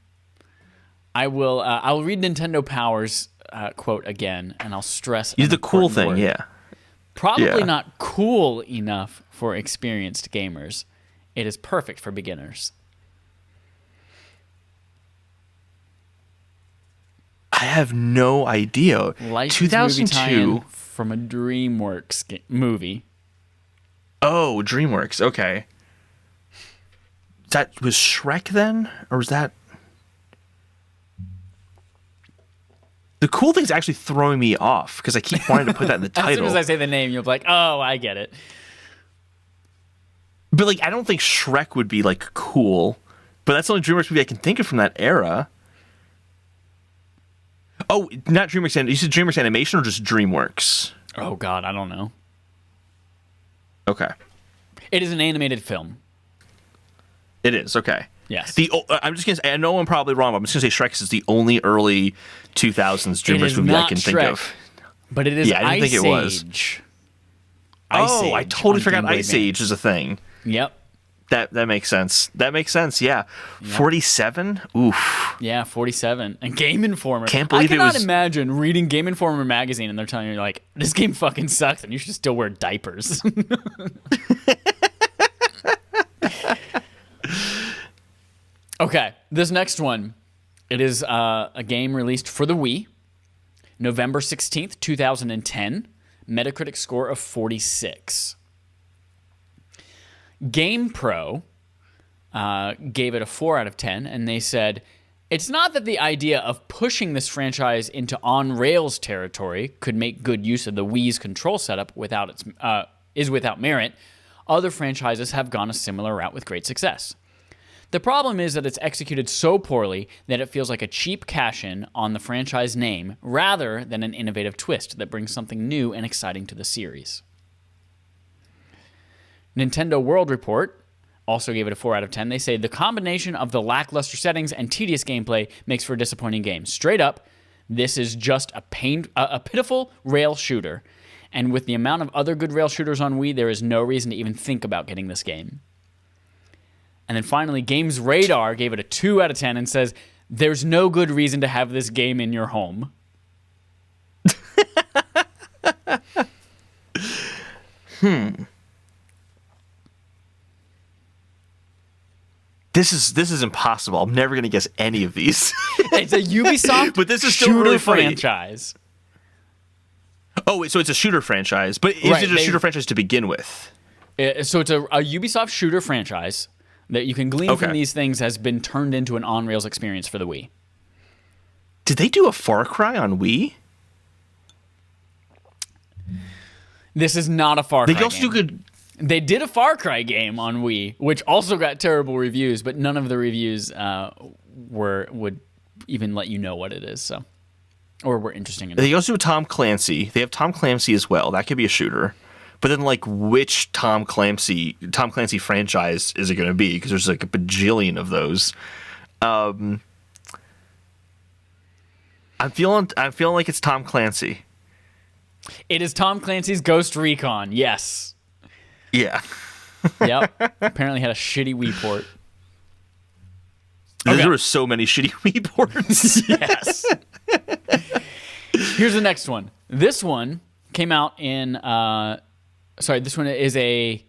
I'll read Nintendo Power's quote again, and I'll stress the cool thing, word. yeah. Probably not cool enough for experienced gamers. It is perfect for beginners. I have no idea. Licensed 2002 from a DreamWorks movie. Oh, DreamWorks. Okay. That was Shrek then, or was that? The cool thing's actually throwing me off because I keep wanting to put that in the title. As soon as I say the name, you'll be like, "Oh, I get it." But I don't think Shrek would be cool. But that's the only DreamWorks movie I can think of from that era. Oh, not DreamWorks. You said DreamWorks Animation or just DreamWorks? Oh God, I don't know. Okay. It is an animated film. It is, okay. Yes. I'm just gonna say, I know I'm probably wrong, but I'm just gonna say Shrek is the only early 2000s DreamWorks movie I can think of. But it is. Yeah, I didn't think it was. Ice Age I totally forgot Ice Age is a thing. Yep. That makes sense. That makes sense. Yeah. 47. Oof. Yeah, 47. And Game Informer. Can't believe I cannot it was imagine reading Game Informer magazine and they're telling you this game fucking sucks and you should still wear diapers. Okay, this next one. It is a game released for the Wii, November 16th, 2010. Metacritic score of 46. GamePro gave it a 4 out of 10, and they said, it's not that the idea of pushing this franchise into on-rails territory could make good use of the Wii's control setup without merit. Other franchises have gone a similar route with great success. The problem is that it's executed so poorly that it feels like a cheap cash-in on the franchise name rather than an innovative twist that brings something new and exciting to the series. Nintendo World Report also gave it a 4 out of 10. They say the combination of the lackluster settings and tedious gameplay makes for a disappointing game. Straight up, this is just a pitiful rail shooter. And with the amount of other good rail shooters on Wii, there is no reason to even think about getting this game. And then finally, Games Radar gave it a 2 out of 10 and says, there's no good reason to have this game in your home. This is impossible. I'm never going to guess any of these. It's a Ubisoft but this is still shooter really funny. franchise. Oh, wait, so it's a shooter franchise. But is it a shooter franchise to begin with? So it's a Ubisoft shooter franchise that you can glean from these things has been turned into an on-rails experience for the Wii. Did they do a Far Cry on Wii? This is not a Far Cry They also do good... They did a Far Cry game on Wii, which also got terrible reviews, but none of the reviews would even let you know what it is, so, or were interesting enough. They also do Tom Clancy. They have Tom Clancy as well. That could be a shooter. But then, like, which Tom Clancy franchise is it going to be? Because there's like a bajillion of those. I'm feeling like it's Tom Clancy. It is Tom Clancy's Ghost Recon. Yes. Yeah. Yep. Apparently had a shitty Wii port. There were so many shitty Wii ports. Yes. Here's the next one. This one came out in. This one is a.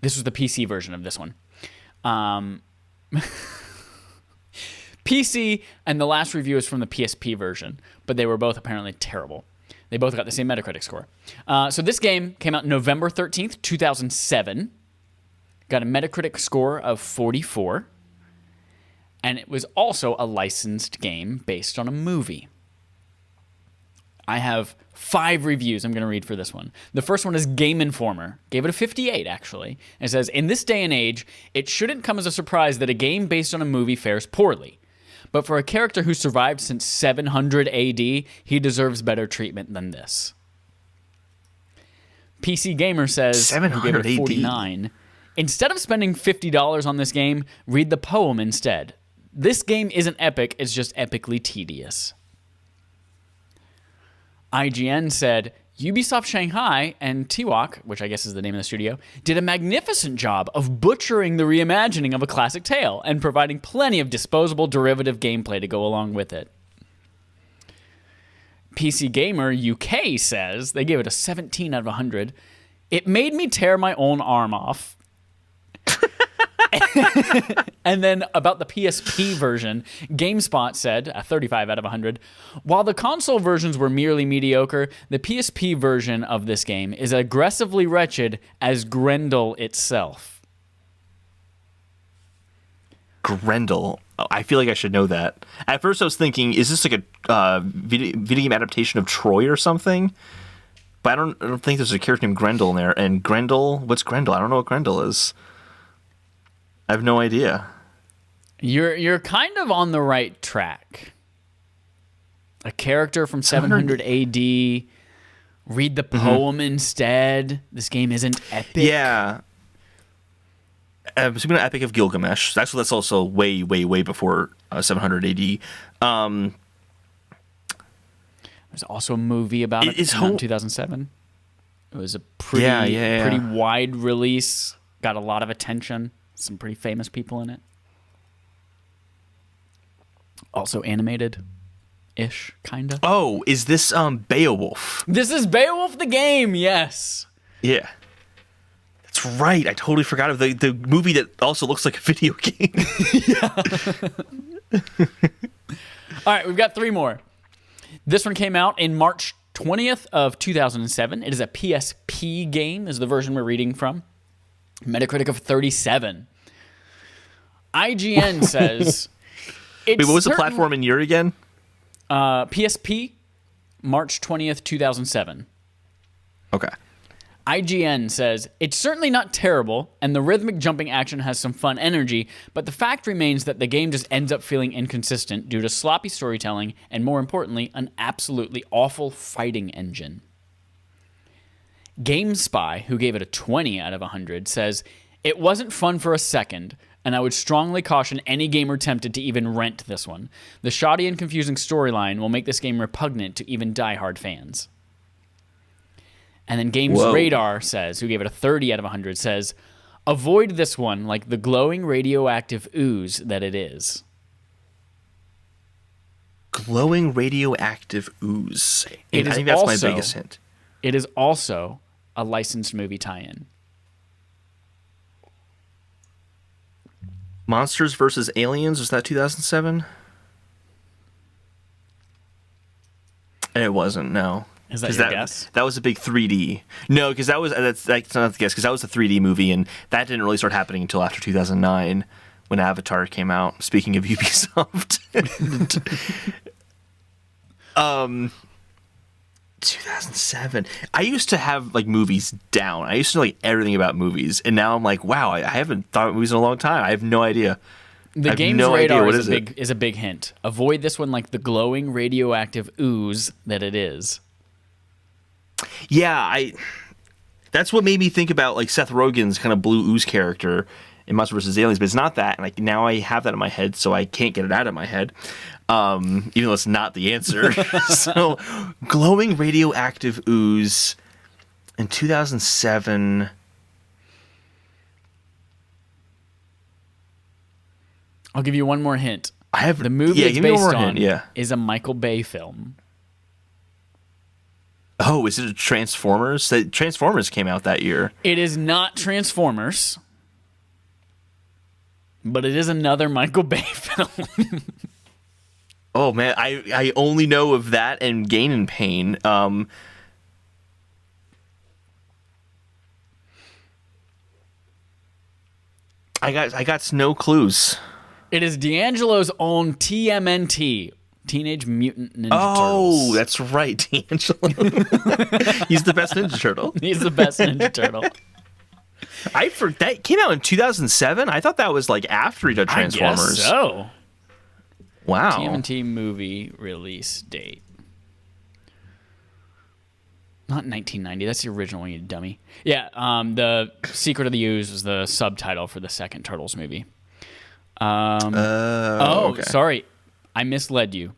This was the PC version of this one. PC, and the last review is from the PSP version, but they were both apparently terrible. They both got the same Metacritic score. So this game came out November 13th, 2007. Got a Metacritic score of 44. And it was also a licensed game based on a movie. I have 5 reviews I'm going to read for this one. The first one is Game Informer. Gave it a 58, actually. And it says, in this day and age, it shouldn't come as a surprise that a game based on a movie fares poorly. But for a character who survived since 700 AD, he deserves better treatment than this. PC Gamer says, who gave it a 49, instead of spending $50 on this game, read the poem instead. This game isn't epic, it's just epically tedious. IGN said, Ubisoft Shanghai and Tiwok, which I guess is the name of the studio, did a magnificent job of butchering the reimagining of a classic tale and providing plenty of disposable derivative gameplay to go along with it. PC Gamer UK says, they gave it a 17 out of 100. It made me tear my own arm off. And then about the PSP version, GameSpot said, a 35 out of 100, while the console versions were merely mediocre, the PSP version of this game is aggressively wretched as Grendel itself. Grendel. Oh, I feel like I should know that. At first I was thinking, is this like a video game adaptation of Troy or something? But I don't think there's a character named Grendel in there. And Grendel, what's Grendel? I don't know what Grendel is. I have no idea. You're kind of on the right track. A character from 700 AD. Read the poem instead. This game isn't epic. Yeah. I'm assuming Epic of Gilgamesh. That's also way, way, way before 700 AD. There's also a movie about it in 2007. It was a pretty wide release. Got a lot of attention. Some pretty famous people in it. Also animated-ish, kind of. Oh, is this Beowulf? This is Beowulf the game, yes. Yeah. That's right. I totally forgot of the movie that also looks like a video game. All right, we've got 3 more. This one came out in March 20th of 2007. It is a PSP game, is the version we're reading from. Metacritic of 37. IGN says... Wait, what was the platform and year again? PSP, March 20th, 2007. Okay. IGN says, it's certainly not terrible, and the rhythmic jumping action has some fun energy, but the fact remains that the game just ends up feeling inconsistent due to sloppy storytelling and, more importantly, an absolutely awful fighting engine. GameSpy, who gave it a 20 out of 100, says, it wasn't fun for a second, and I would strongly caution any gamer tempted to even rent this one. The shoddy and confusing storyline will make this game repugnant to even diehard fans. And then Games Radar says, who gave it a 30 out of 100, says, Avoid this one like the glowing radioactive ooze that it is. Glowing radioactive ooze. I think that's my biggest hint. It is also a licensed movie tie-in. Monsters vs. Aliens, was that 2007? And it wasn't, no. Is that your guess? That was a big 3D. No, because that's not the guess, because that was a 3D movie, and that didn't really start happening until after 2009 when Avatar came out. Speaking of Ubisoft. 2007. I used to have like movies down. I used to know like everything about movies, and now I'm like, wow, I haven't thought about movies in a long time. I have no idea. The game's radar is a big hint. Avoid this one like the glowing radioactive ooze that it is. Yeah, that's what made me think about like Seth Rogen's kind of blue ooze character in Monsters vs. Aliens, but it's not that. And like now I have that in my head, so I can't get it out of my head. Even though it's not the answer. So, glowing radioactive ooze in 2007. I'll give you one more hint. The movie it's based on is a Michael Bay film. Oh, is it Transformers? Transformers came out that year. It is not Transformers, but it is another Michael Bay film. Oh man, I only know of that and Gain and Pain. I got no clues. It is D'Angelo's own TMNT, Teenage Mutant Ninja Turtles. Oh, that's right, D'Angelo. He's the best Ninja Turtle. He's the best Ninja Turtle. That came out in 2007. I thought that was like after he did Transformers. I guess so. Wow. TMNT movie release date. Not 1990. That's the original one, you dummy. Yeah, The Secret of the Ooze was the subtitle for the second Turtles movie. Okay. Sorry. I misled you.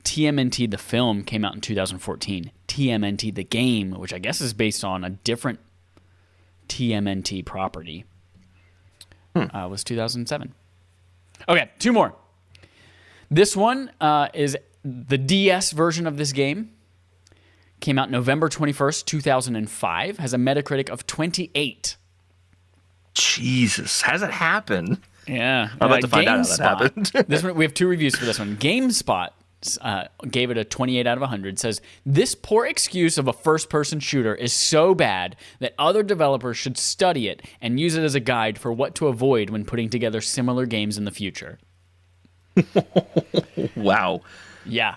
TMNT, the film, came out in 2014. TMNT, the game, which I guess is based on a different TMNT property, was 2007. Okay, two more. This one is the DS version of this game. Came out November 21st, 2005. Has a Metacritic of 28. Jesus, how does that happen? Yeah. I'm about to find out how that happened. This one, we have two reviews for this one. GameSpot gave it a 28 out of 100. Says, this poor excuse of a first-person shooter is so bad that other developers should study it and use it as a guide for what to avoid when putting together similar games in the future. Wow. Yeah.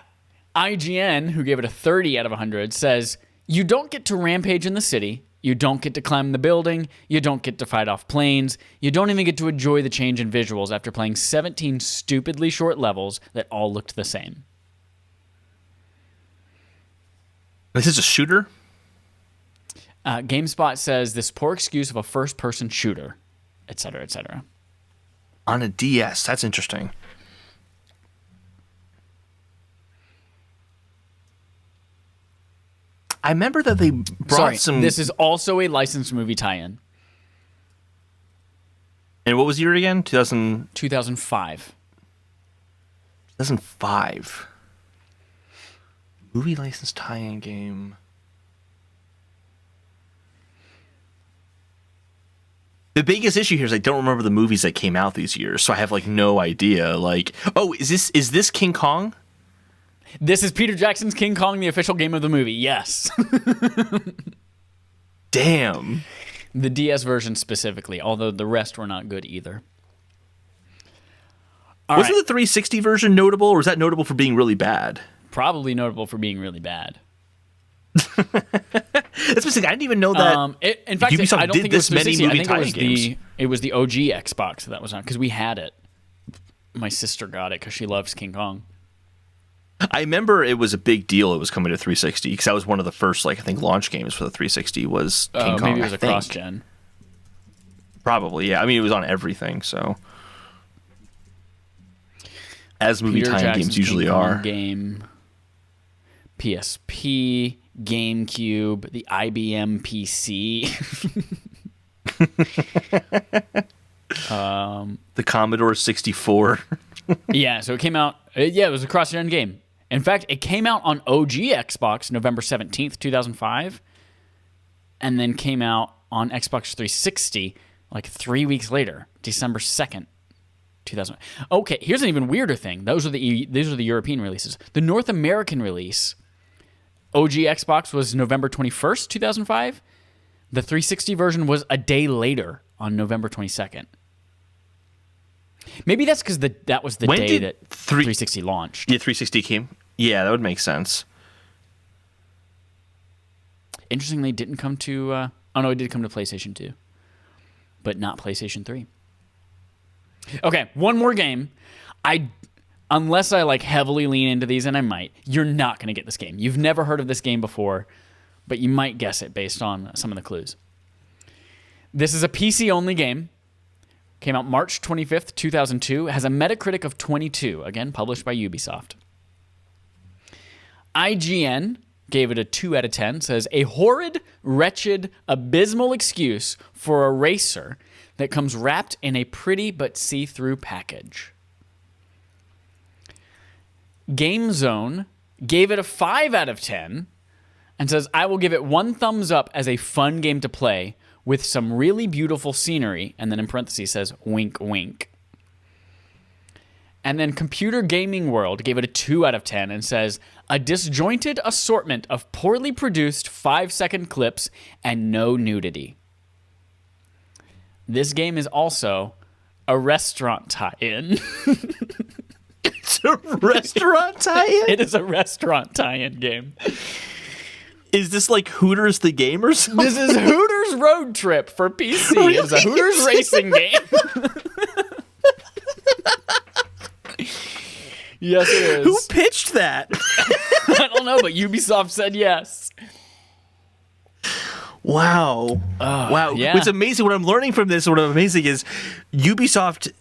IGN, who gave it a 30 out of 100, says, you don't get to rampage in the city. You don't get to climb the building. You don't get to fight off planes. You don't even get to enjoy the change in visuals after playing 17 stupidly short levels that all looked the same. This is a shooter? GameSpot says, this poor excuse of a first-person shooter, etc., etc. On a DS. That's interesting. I remember that they brought some... This is also a licensed movie tie-in. And what was the year again? 2005. 2005. Movie licensed tie-in game. The biggest issue here is I don't remember the movies that came out these years, so I have like no idea. Like, oh, is this King Kong? This is Peter Jackson's King Kong, the official game of the movie. Yes. Damn. The DS version specifically, although the rest were not good either. Wasn't the 360 version notable, or was that notable for being really bad? Probably notable for being really bad. That's the thing. I didn't even know that. In fact, Ubisoft I don't did think this many movie tie-in games. It was the OG Xbox that was on, because we had it. My sister got it because she loves King Kong. I remember it was a big deal. It was coming to 360 because that was one of the first, like I think, launch games for the 360 was King Kong. Maybe it was a cross-gen. Probably, yeah. I mean, it was on everything, so as movie Peter tie-in Jackson's games usually King Kong are. Game, PSP, GameCube, the IBM PC. The Commodore 64. Yeah, so it came out. It was a cross-gen game. In fact, it came out on OG Xbox November 17th, 2005, and then came out on Xbox 360 like 3 weeks later, December 2nd, 2000. Okay, here's an even weirder thing. These are the European releases. The North American release, OG Xbox, was November 21st, 2005. The 360 version was a day later on November 22nd. Maybe that's because that was the day that 360 launched. Yeah, 360 came. Yeah, that would make sense. Interestingly, it didn't come to... oh, no, it did come to PlayStation 2. But not PlayStation 3. Okay, one more game. Unless I like heavily lean into these, and I might, you're not going to get this game. You've never heard of this game before, but you might guess it based on some of the clues. This is a PC-only game. Came out March 25th, 2002. Has a Metacritic of 22. Again, published by Ubisoft. IGN gave it a 2 out of 10. Says, a horrid, wretched, abysmal excuse for a racer that comes wrapped in a pretty but see-through package. GameZone gave it a 5 out of 10 and says, I will give it 1 thumbs up as a fun game to play with some really beautiful scenery, and then in parentheses says, wink, wink. And then Computer Gaming World gave it a 2 out of 10 and says, a disjointed assortment of poorly produced 5-second clips and no nudity. This game is also a restaurant tie-in. It's a restaurant tie-in? It is a restaurant tie-in game. Is this like Hooters the game or something? This is Hooters Road Trip for PC. Really? It's a Hooters racing game. Yes, it is. Who pitched that? I don't know, but Ubisoft said yes. Wow. Wow. Yeah. What's amazing, what I'm learning from this, what I'm amazing is Ubisoft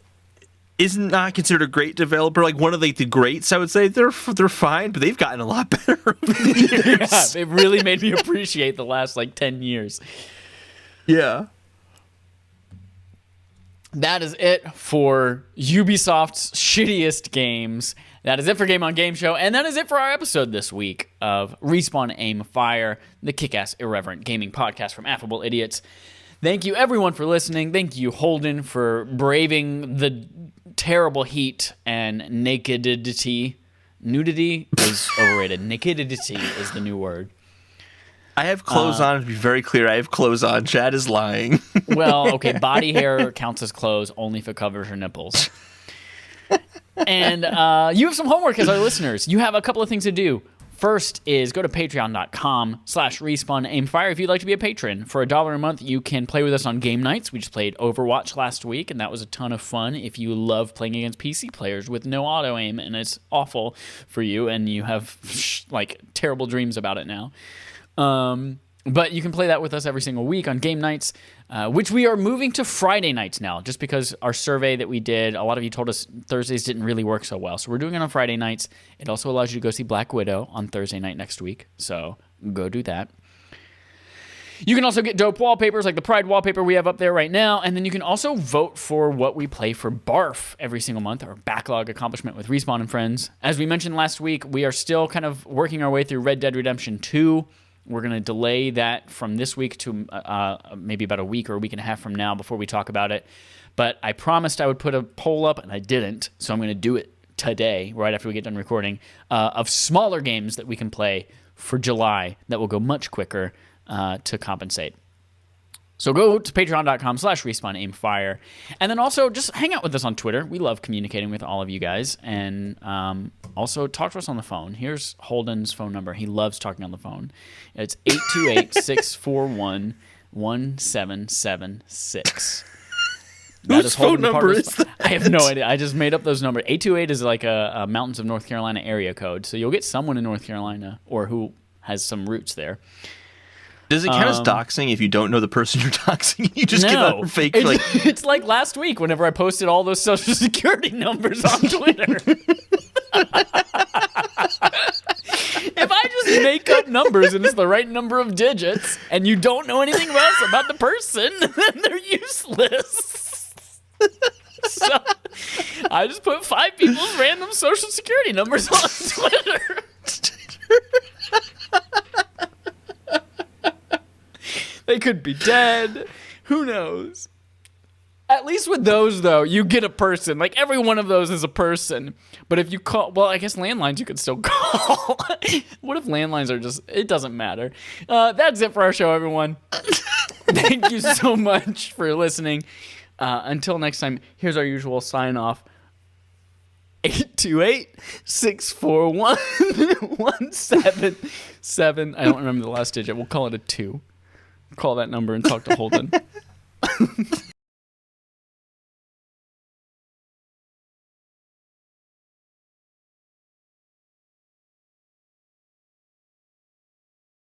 is not considered a great developer, like one of the greats, I would say. They're fine, but they've gotten a lot better over the years. Yeah, they've really made me appreciate the last 10 years. Yeah. That is it for Ubisoft's shittiest games. That is it for Game on Game Show, and that is it for our episode this week of Respawn Aim Fire, the kick-ass irreverent gaming podcast from Affable Idiots. Thank you, everyone, for listening. Thank you, Holden, for braving the terrible heat and nakedity. Nudity is overrated. Nakedity is the new word. I have clothes on, to be very clear. I have clothes on. Chad is lying. Well, okay, body hair counts as clothes only if it covers your nipples. And you have some homework as our listeners. You have a couple of things to do. First is go to patreon.com/respawnaimfire if you'd like to be a patron. For $1 a month, you can play with us on game nights. We just played Overwatch last week, and that was a ton of fun. If you love playing against PC players with no auto aim, and it's awful for you, and you have terrible dreams about it now. But you can play that with us every single week on game nights, which we are moving to Friday nights now, just because our survey that we did, a lot of you told us Thursdays didn't really work so well. So we're doing it on Friday nights. It also allows you to go see Black Widow on Thursday night next week. So go do that. You can also get dope wallpapers like the Pride wallpaper we have up there right now. And then you can also vote for what we play for BARF every single month, our backlog accomplishment with Respawn and Friends. As we mentioned last week, we are still kind of working our way through Red Dead Redemption 2. We're going to delay that from this week to maybe about a week or a week and a half from now before we talk about it. But I promised I would put a poll up, and I didn't. So I'm going to do it today, right after we get done recording, of smaller games that we can play for July that will go much quicker to compensate. So go to patreon.com/respawnaimfire. And then also just hang out with us on Twitter. We love communicating with all of you guys. And also talk to us on the phone. Here's Holden's phone number. He loves talking on the phone. It's 828-641-1776. Whose phone number is that? I have no idea. I just made up those numbers. 828 is like a Mountains of North Carolina area code. So you'll get someone in North Carolina or who has some roots there. Does it count as doxing if you don't know the person you're doxing? You just give out fake. It's like last week whenever I posted all those social security numbers on Twitter. If I just just make up numbers and it's the right number of digits, and you don't know anything else about the person, then they're useless. So I just put 5 people's random social security numbers on Twitter. They could be dead. Who knows? At least with those, though, you get a person. Like, every one of those is a person. But if you call... Well, I guess landlines you could still call. What if landlines are just... It doesn't matter. That's it for our show, everyone. Thank you so much for listening. Until next time, here's our usual sign-off. 828-641-177. I don't remember the last digit. We'll call it a 2. Call that number and talk to Holden.